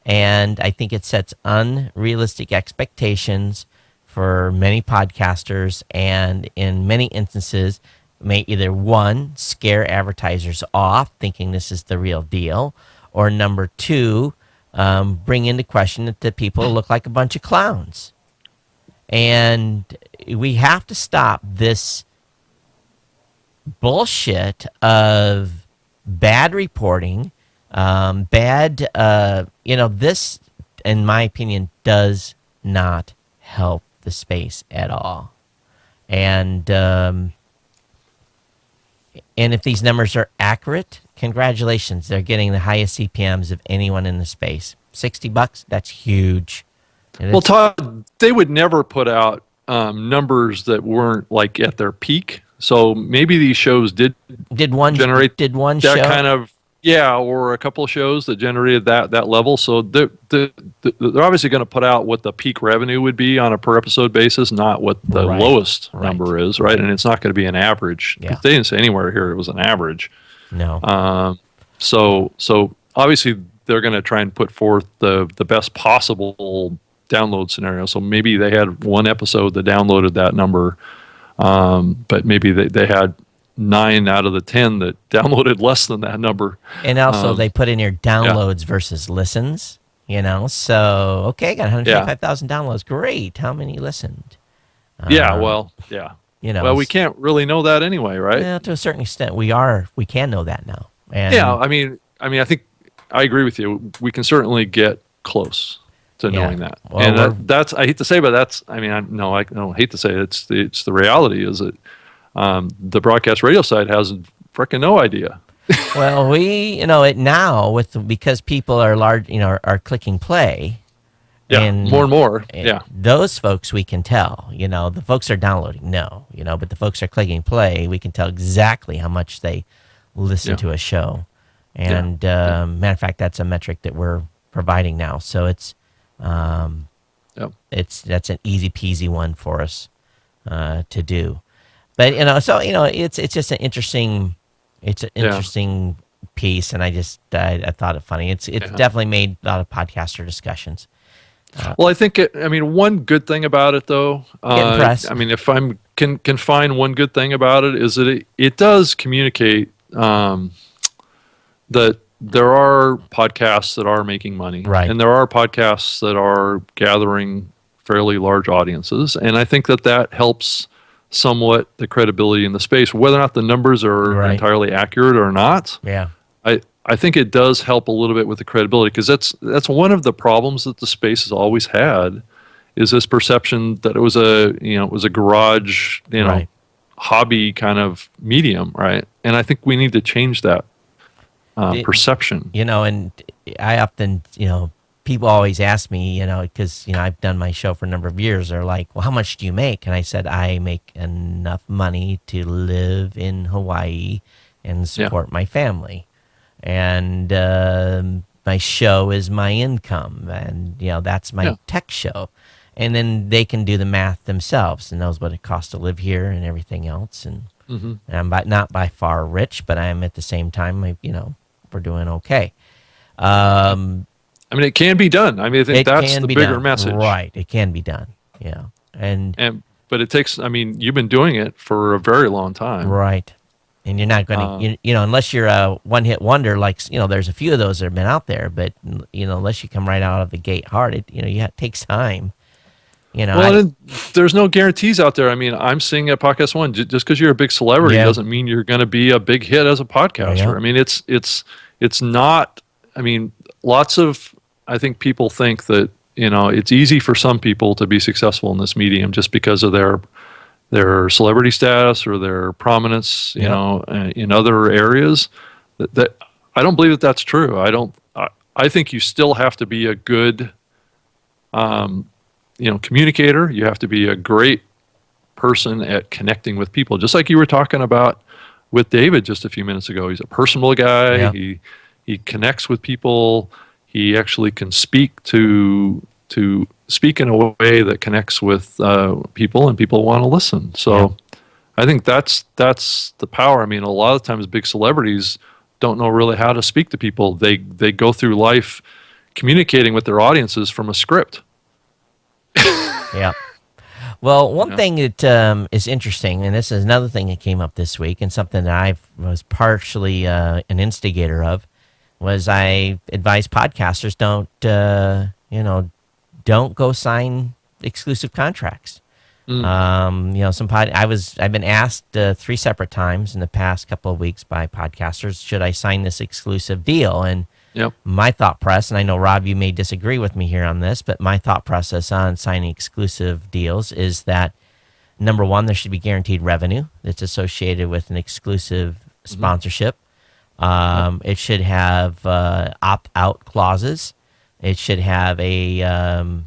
and I think it sets unrealistic expectations for many podcasters, and in many instances may either, one, scare advertisers off thinking this is the real deal, or number two, bring into question that the people look like a bunch of clowns. And we have to stop this bullshit of bad reporting, this, in my opinion, does not help the space at all. And if these numbers are accurate, congratulations. They're getting the highest CPMs of anyone in the space. $60, that's huge. Well, Todd, they would never put out numbers that weren't like at their peak. So maybe these shows did one generate that show? Kind of, or a couple of shows that generated that level. So they're obviously going to put out what the peak revenue would be on a per episode basis, not what the lowest number is, right? And it's not going to be an average. Yeah. They didn't say anywhere here it was an average. No. So obviously they're going to try and put forth the best possible download scenario. So maybe they had one episode that downloaded that number, but maybe they had 9 out of the 10 that downloaded less than that number. And also they put in your downloads versus listens, So, okay, got 125,000 downloads. Great. How many listened? Well, we can't really know that anyway, right? Yeah, to a certain extent, we can know that now. And I think I agree with you. We can certainly get close to knowing that. Well, and that's, I hate to say, but that's, I don't hate to say it. It's the reality is that The broadcast radio side has freaking no idea. Well, it now because people are large, are clicking play. Yeah, And more and more. Yeah, those folks we can tell. The folks are downloading, but the folks are clicking play. We can tell exactly how much they listen to a show. And matter of fact, that's a metric that we're providing now. So it's that's an easy peasy one for us to do. But it's just an interesting. It's an interesting piece, and I thought it funny. It's definitely made a lot of podcaster discussions. Well, I think one good thing about it, though, if I can find one good thing about it, is that it does communicate that there are podcasts that are making money, right, and there are podcasts that are gathering fairly large audiences, and I think that helps somewhat the credibility in the space, whether or not the numbers are entirely accurate or not. Yeah, I think it does help a little bit with the credibility, because that's one of the problems that the space has always had, is this perception that it was a garage, hobby kind of medium, right? And I think we need to change that perception. And I often, people always ask me, because I've done my show for a number of years. They're like, "Well, how much do you make?" And I said, "I make enough money to live in Hawaii and support my family." And my show is my income, and that's my tech show. And then they can do the math themselves and knows what it costs to live here and everything else. And, and I'm not by far rich, but I'm at the same time, we're doing okay. It can be done. I think that's the bigger message, right? It can be done. Yeah, but it takes. You've been doing it for a very long time, right? And you're not going to, unless you're a one-hit wonder, like, there's a few of those that have been out there, but, unless you come right out of the gate hard, it takes time. There's no guarantees out there. I'm seeing at Podcast One, just because you're a big celebrity doesn't mean you're going to be a big hit as a podcaster. Yeah. It's not, lots of, I think people think that, it's easy for some people to be successful in this medium just because of their celebrity status or their prominence, in other areas. That I don't believe that that's true. I think you still have to be a good, communicator. You have to be a great person at connecting with people, just like you were talking about with David just a few minutes ago. He's a personable guy. Yeah. He connects with people. He actually can speak in a way that connects with people, and people want to listen. So I think that's the power. A lot of times big celebrities don't know really how to speak to people. They go through life communicating with their audiences from a script. Yeah. Well, one thing that is interesting, and this is another thing that came up this week, and something that I was partially an instigator of, was I advise podcasters don't go sign exclusive contracts. I've been asked 3 separate times in the past couple of weeks by podcasters, should I sign this exclusive deal? And my thought process, and I know, Rob, you may disagree with me here on this, but my thought process on signing exclusive deals is that, number one, there should be guaranteed revenue that's associated with an exclusive sponsorship. It should have opt-out clauses. It should have a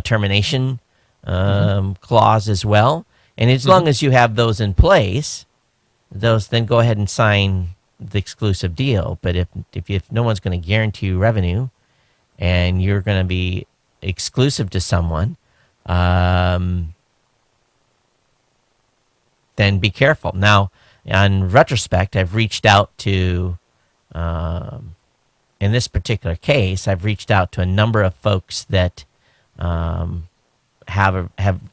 termination clause as well. And as long as you have those in place, then go ahead and sign the exclusive deal. But if no one's going to guarantee you revenue, and you're going to be exclusive to someone, then be careful. Now, in retrospect, I've reached out to, in this particular case, I've reached out to a number of folks that have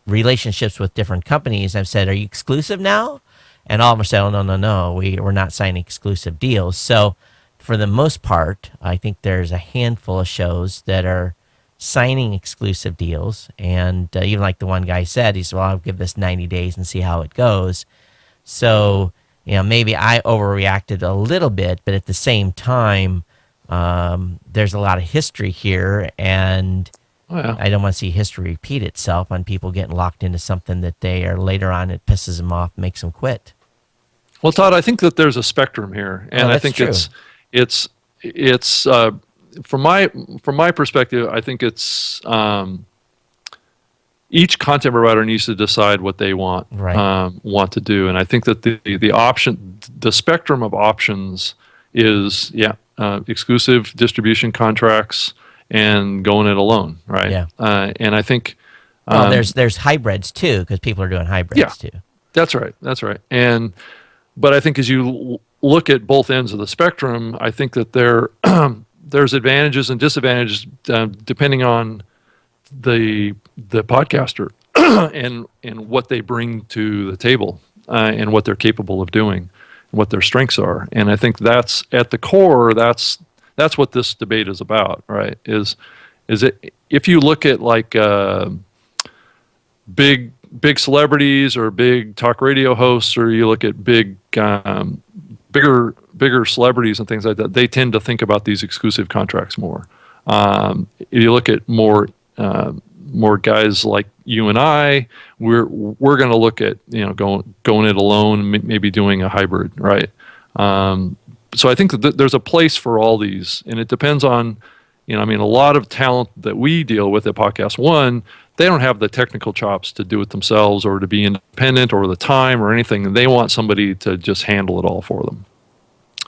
relationships with different companies. I've said, "Are you exclusive now?" And all of them said, "Oh, no, we're not signing exclusive deals." So for the most part, I think there's a handful of shows that are signing exclusive deals. And even like the one guy said, he said, "Well, I'll give this 90 days and see how it goes." So, maybe I overreacted a little bit, but at the same time, there's a lot of history here, and Oh, yeah. I don't want to see history repeat itself on people getting locked into something that they are later on, it pisses them off, makes them quit. Well, Todd, I think that there's a spectrum here, and I think true. it's from my perspective, I think it's each content provider needs to decide what they want to do, and I think that the spectrum of options is exclusive distribution contracts and going it alone, right? Yeah. And I think there's hybrids too, because people are doing hybrids too. That's right. But I think as you look at both ends of the spectrum, I think that there's advantages and disadvantages depending on the podcaster and what they bring to the table and what they're capable of doing, what their strengths are. And I think that's at the core. That's what this debate is about, right? Is it if you look at like big celebrities or big talk radio hosts, or you look at bigger celebrities and things like that, they tend to think about these exclusive contracts more. If you look at more guys like you and I, we're going to look at going it alone, maybe doing a hybrid, right? So I think that there's a place for all these, and it depends on, a lot of talent that we deal with at Podcast One, they don't have the technical chops to do it themselves or to be independent or the time or anything. They want somebody to just handle it all for them.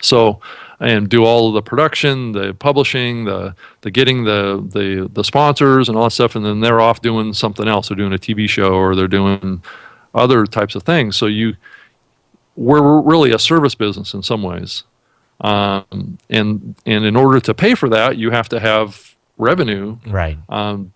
So, and do all of the production, the publishing, the getting the sponsors and all that stuff, and then they're off doing something else. They're doing a TV show or they're doing other types of things. So we're really a service business in some ways. And in order to pay for that, you have to have revenue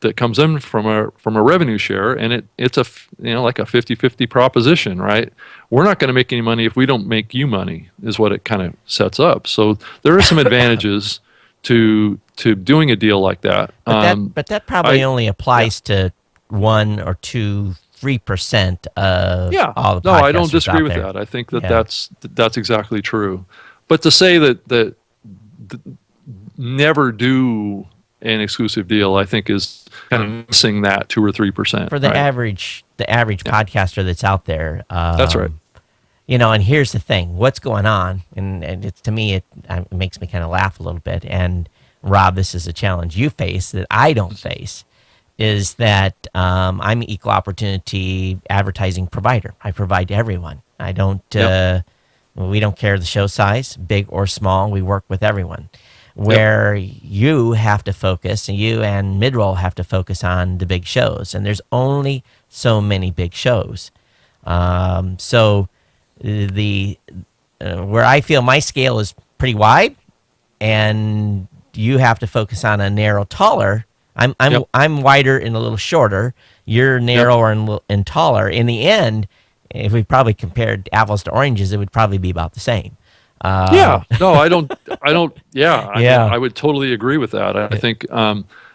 that comes in from a revenue share, and it's a like a 50-50 proposition, right? We're not going to make any money if we don't make you money, is what it kind of sets up. So there are some advantages to doing a deal like that. But that probably only applies to 1 or 2, 3% of all the podcasters. No, I don't disagree with there. that. I think that's exactly true. But to say that never do an exclusive deal, I think is kind of missing that 2 or 3%. For the average podcaster that's out there. That's right. And here's the thing: what's going on, and to me, it makes me kind of laugh a little bit. And Rob, this is a challenge you face that I don't face. Is that I'm an equal opportunity advertising provider. I provide to everyone. I don't. We don't care the show size, big or small. We work with everyone. Where you have to focus, and you and Midroll have to focus on the big shows, and there's only so many big shows. So where I feel my scale is pretty wide, and you have to focus on a narrow, taller. I'm wider and a little shorter. You're narrower and taller. In the end, if we probably compared apples to oranges, it would probably be about the same. I would totally agree with that. I think,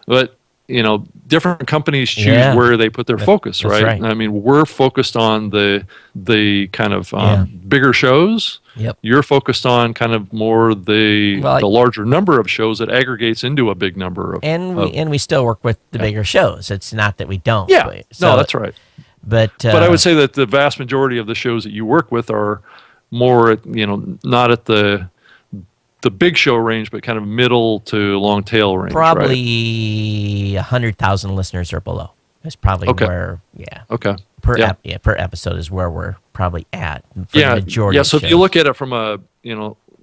but different companies choose where they put their focus, right? I mean, we're focused on the kind of bigger shows. Yep. You're focused on kind of more the larger number of shows that aggregates into a big number of. And we still work with the bigger shows. It's not that we don't. Yeah. No, that's right. But I would say that the vast majority of the shows that you work with are more at, not at the big show range, but kind of middle to long tail range. Probably 100,000 listeners or below. That's probably where, per episode is where we're probably at for the majority. Yeah. So if you look at it from a,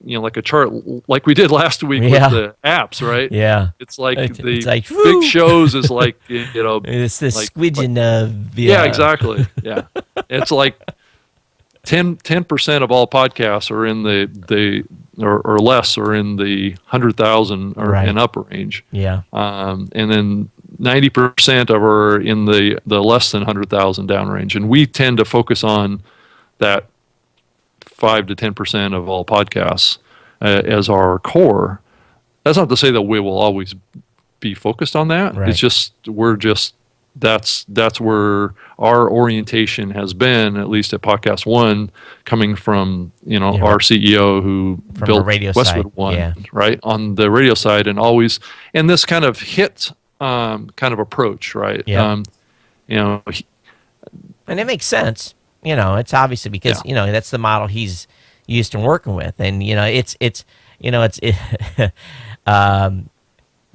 like a chart, like we did last week with the apps, right? Yeah. It's like big shows is like, it's the squidging of. Yeah, exactly. Yeah. It's like 10% of all podcasts are in the or less are in the 100,000 or and up range. Yeah. And then 90% are in the less than 100,000 down range. And we tend to focus on that 5 to 10% of all podcasts as our core. That's not to say that we will always be focused on that. Right. It's just that's where our orientation has been, at least at Podcast One, coming from our CEO who built Westwood One, right, on the radio side, and this kind of hit kind of approach, right? Yeah. You know, And it makes sense. It's obviously because, that's the model he's used to working with. And,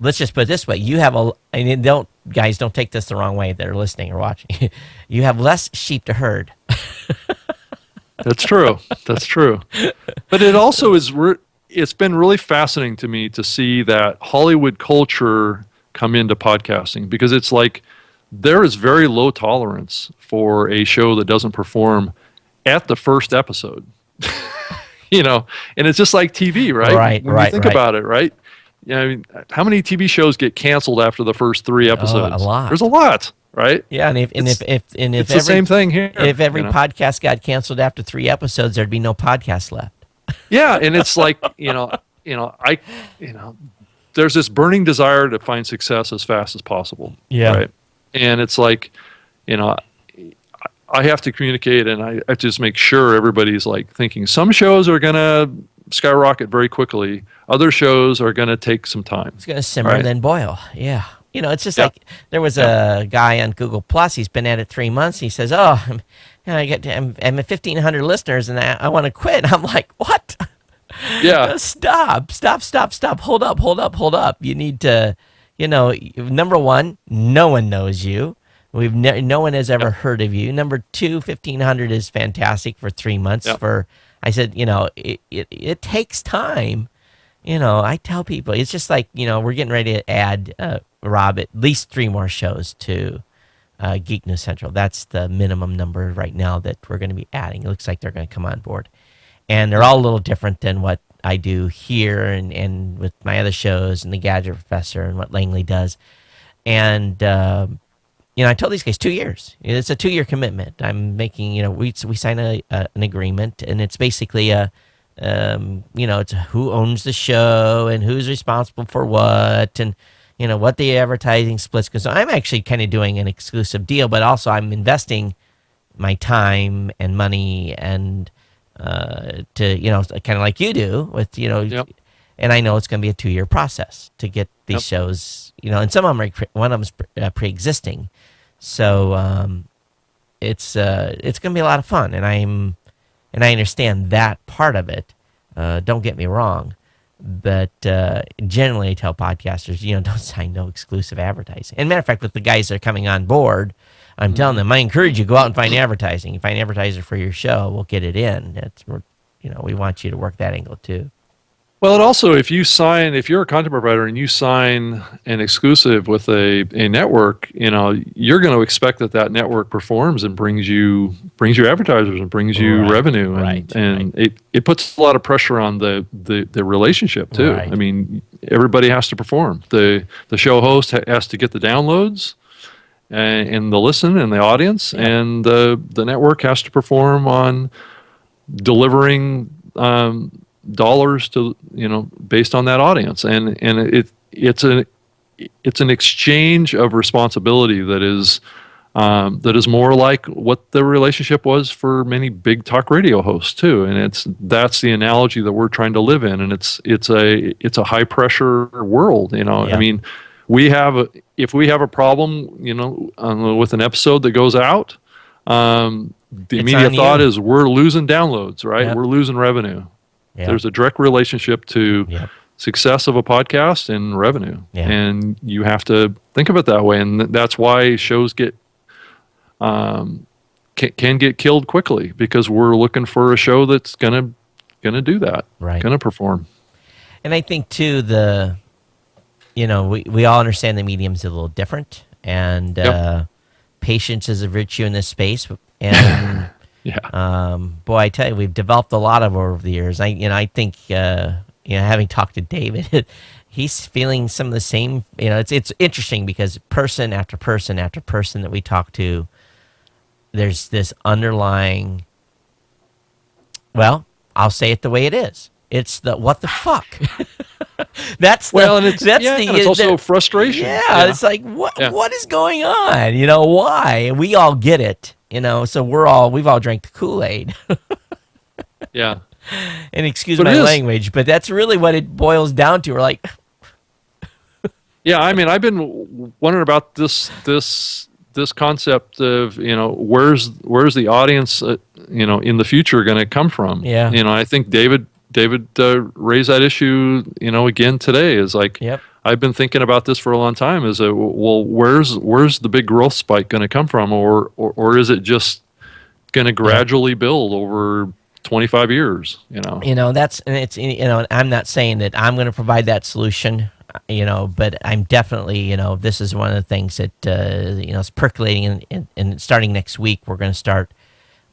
let's just put it this way. You have and don't take this the wrong way that are listening or watching. You have less sheep to herd. That's true. That's true. But it also is, it's been really fascinating to me to see that Hollywood culture come into podcasting, because it's like there is very low tolerance for a show that doesn't perform at the first episode. And it's just like TV, right? When you think about it, right? Yeah, I mean, how many TV shows get canceled after the first 3 episodes? A lot. There's a lot, right? Yeah, and if it's the same thing here. If every podcast got canceled after 3 episodes, there'd be no podcast left. Yeah, and it's like there's this burning desire to find success as fast as possible. Yeah, right. And it's like, I have to communicate, and I just make sure everybody's like thinking some shows are gonna skyrocket very quickly. Other shows are going to take some time. It's going to simmer and then boil. Yeah. It's just like there was a guy on Google Plus. He's been at it 3 months. He says, I'm at 1,500 listeners and I want to quit. I'm like, what? Yeah. Stop. Hold up. You need to, number one, no one knows you. No one has ever heard of you. Number two, 1,500 is fantastic for 3 months. I said, it takes time. I tell people, it's just like, we're getting ready to add, Rob, at least 3 more shows to Geek News Central. That's the minimum number right now that we're going to be adding. It looks like they're going to come on board. And they're all a little different than what I do here and with my other shows and the Gadget Professor and what Langley does. And, I told these guys 2 years. It's a 2-year commitment. I'm making, we sign an agreement, and it's basically it's who owns the show and who's responsible for what, and what the advertising splits. Because I'm actually kind of doing an exclusive deal, but also I'm investing my time and money and to kind of like you do with and I know it's going to be a 2-year process to get these shows. And some of them one of them's pre-existing. So it's going to be a lot of fun, and I understand that part of it. Don't get me wrong, but generally I tell podcasters, don't sign no exclusive advertising. And matter of fact, with the guys that are coming on board, I'm telling them, I encourage you, go out and find advertising. You find advertiser for your show, we'll get it in. We want you to work that angle too. Well, and also if you're a content provider and you sign an exclusive with a network, you're going to expect that network performs and brings you advertisers and brings you revenue, and it puts a lot of pressure on the relationship too. Right. I mean, everybody has to perform. The show host has to get the downloads and the listen and the audience, and the network has to perform on delivering dollars to based on that audience, and it's an exchange of responsibility that is more like what the relationship was for many big talk radio hosts too, and that's the analogy that we're trying to live in, and it's a high pressure world. I mean, if we have a problem with an episode that goes out, the immediate thought is we're losing downloads, right? We're losing revenue. There's a direct relationship to success of a podcast and revenue, and you have to think of it that way. And that's why shows can get killed quickly, because we're looking for a show that's gonna do that, gonna perform. And I think too, we all understand the medium's a little different, and patience is a virtue in this space, and. Boy, I tell you, we've developed a lot over the years. I think, having talked to David, he's feeling some of the same. It's interesting because person after person after person that we talk to, there's this underlying. Well, I'll say it the way it is. It's the what the fuck. It's also frustration. It's like what is going on? Why? And we all get it. So we've all drank the Kool-Aid. Yeah. And excuse my language, but that's really what it boils down to. We're like, Yeah, I mean, I've been wondering about this concept of, where's the audience, in the future going to come from? Yeah. I think David raised that issue, again today. Is like, Yep. I've been thinking about this for a long time. Is well, where's the big growth spike going to come from, or is it just going to gradually build over 25 years? That's, and it's, I'm not saying that I'm going to provide that solution, but I'm definitely, this is one of the things that, is percolating, and starting next week, we're going to start,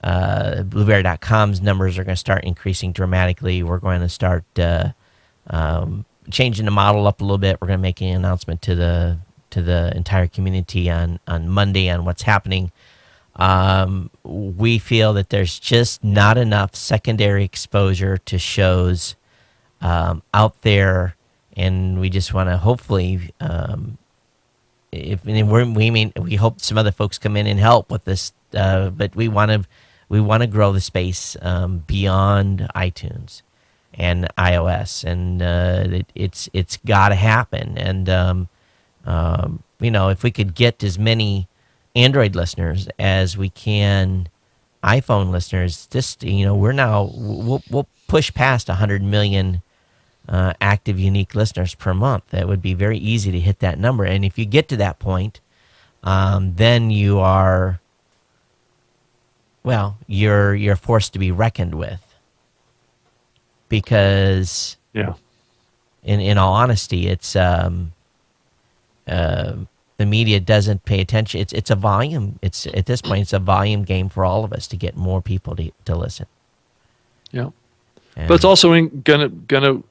Blueberry.com's numbers are going to start increasing dramatically. We're going to start, changing the model up a little bit. We're going to make an announcement to the entire community on Monday on what's happening. We feel that there's just not enough secondary exposure to shows out there, and we just want to hopefully, we hope some other folks come in and help with this, but we want to grow the space beyond iTunes and iOS, and it's got to happen. And if we could get as many Android listeners as we can iPhone listeners, we'll push past 100 million active unique listeners per month. That would be very easy to hit that number. And if you get to that point, then you are, you're forced to be reckoned with. Because, in all honesty, it's the media doesn't pay attention. It's a volume. It's at this point, it's a volume game for all of us to get more people to listen. Yeah, but it's also gonna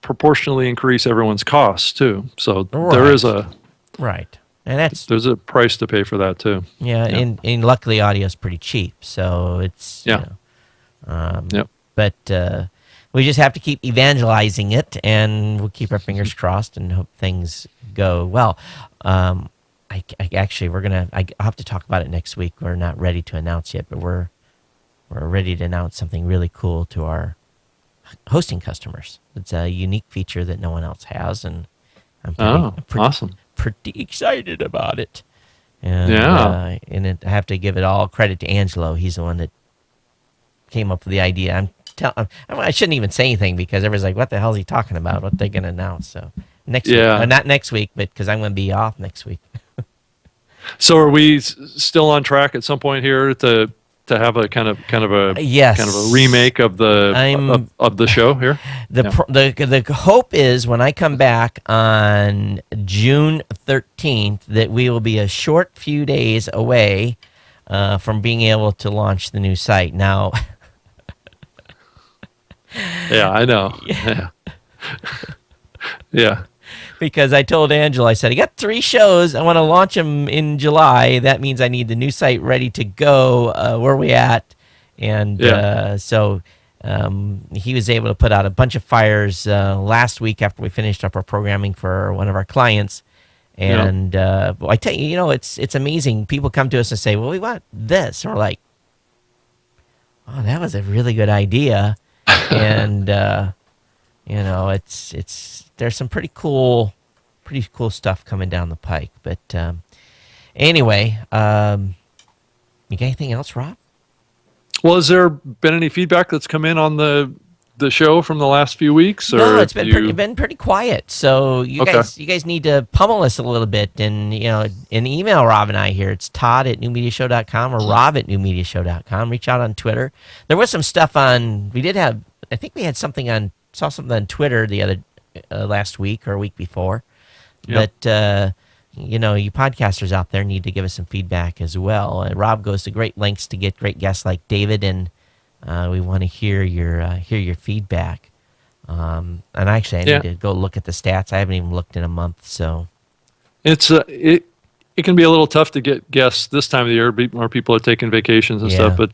proportionally increase everyone's costs too. So there is and there's a price to pay for that too. Yeah, and luckily audio is pretty cheap, so it's But we just have to keep evangelizing it, and we'll keep our fingers crossed and hope things go well. I'll have to talk about it next week. We're not ready to announce yet, but we're ready to announce something really cool to our hosting customers. It's a unique feature that no one else has, and I'm awesome. Pretty excited about it. And, I have to give it all credit to Angelo. He's the one that came up with the idea. I shouldn't even say anything because everybody's like, what the hell is he talking about? What they going to announce? So next week, not next week, but because I'm going to be off next week. So are we still on track at some point here to have a kind of a remake of the show here? The hope is when I come back on June 13th that we will be a short few days away from being able to launch the new site. Now, yeah, I know. Yeah. Because I told Angela, I said, I got 3 shows. I want to launch them in July. That means I need the new site ready to go. Where are we at? And so he was able to put out a bunch of fires last week after we finished up our programming for one of our clients. And I tell you, it's amazing. People come to us and say, well, we want this. And we're like, oh, that was a really good idea. And, there's some pretty cool stuff coming down the pike. But anyway, you got anything else, Rob? Well, has there been any feedback that's come in on the show from the last few weeks? Or no, it's been pretty quiet. So you guys need to pummel us a little bit, and email Rob and I here. It's Todd@newmediashow.com or Rob@newmediashow.com. Reach out on Twitter. There was some stuff on. I think we had saw something on Twitter the other last week or a week before. Yep. But you podcasters out there need to give us some feedback as well. Rob goes to great lengths to get great guests like David, and we want to hear your feedback. And actually, I need to go look at the stats. I haven't even looked in a month, so it's it can be a little tough to get guests this time of the year. More people are taking vacations and stuff, but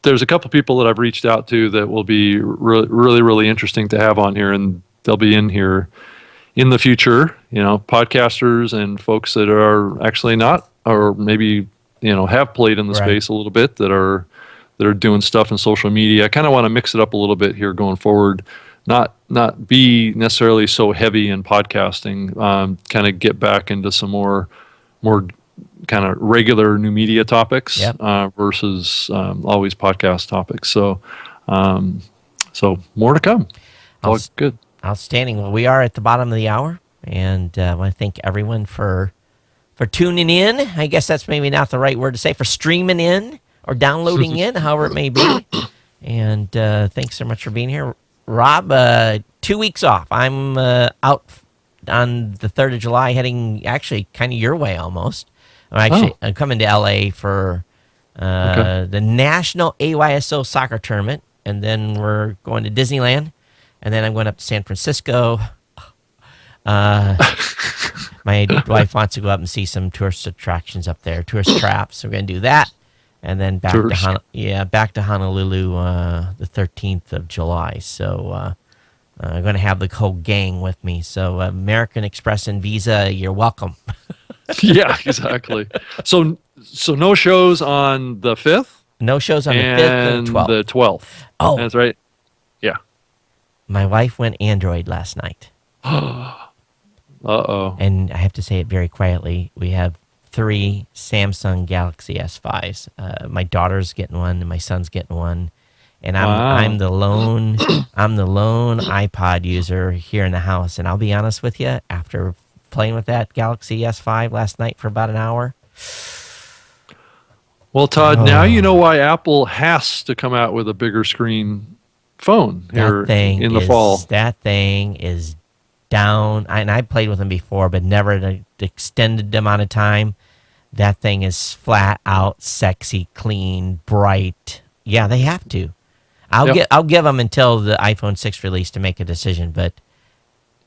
there's a couple people that I've reached out to that will be really, really interesting to have on here, and they'll be in here in the future. Podcasters and folks that are actually not, or maybe have played in the space a little bit, that are doing stuff in social media. I kind of want to mix it up a little bit here going forward. not be necessarily so heavy in podcasting. Kind of get back into some more kind of regular new media topics versus always podcast topics. So more to come. All good. Outstanding. Well, we are at the bottom of the hour, and I want to thank everyone for tuning in. I guess that's maybe not the right word to say, for streaming in or downloading in, however it may be. And thanks so much for being here. Rob, 2 weeks off. I'm out on the 3rd of July, heading actually kind of your way almost. I'm coming to LA for the National AYSO Soccer Tournament, and then we're going to Disneyland, and then I'm going up to San Francisco. My wife wants to go up and see some tourist attractions up there, tourist traps. So we're going to do that, and then back to Honolulu the 13th of July. So I'm going to have the whole gang with me. So American Express and Visa, you're welcome. Yeah, exactly. So no shows on the 5th? No shows on the 5th and the 12th. The 12th. Oh. That's right. Yeah. My wife went Android last night. Uh-oh. And I have to say it very quietly. We have 3 Samsung Galaxy S5s. My daughter's getting one, and my son's getting one. And I'm the lone iPod user here in the house. And I'll be honest with you, after playing with that Galaxy S5 last night for about an hour. Well, Todd, now you know why Apple has to come out with a bigger screen phone here in the fall. That thing is down. And I played with them before, but never an extended amount of time. That thing is flat out sexy, clean, bright. Yeah, they have to. I'll give them until the iPhone 6 release to make a decision, but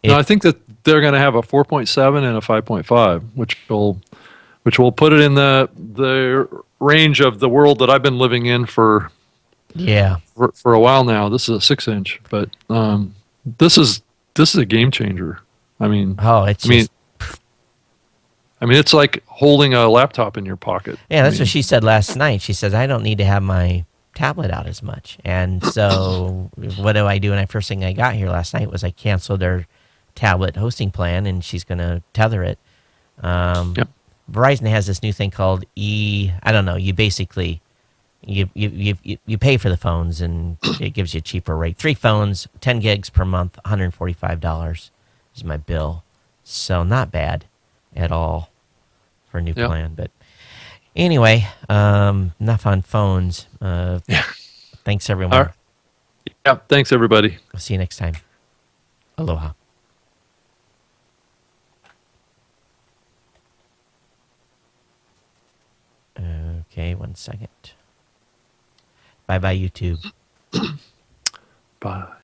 I think that they're going to have a 4.7 and a 5.5, which will put it in the range of the world that I've been living in for a while now. This is a 6-inch, but this is a game changer. I mean, it's like holding a laptop in your pocket. Yeah, that's what she said last night. She says, I don't need to have my tablet out as much. And so what do I do? And the first thing I got here last night was I canceled her tablet hosting plan, and she's going to tether it. Verizon has this new thing called I don't know, you basically you pay for the phones, and it gives you a cheaper rate. 3 phones, 10 gigs per month, $145 is my bill. So not bad at all for a new plan. But anyway, enough on phones. Thanks, everyone. All right. Yeah, thanks, everybody. We'll see you next time. Aloha. Okay, 1 second. Bye-bye, YouTube. Bye.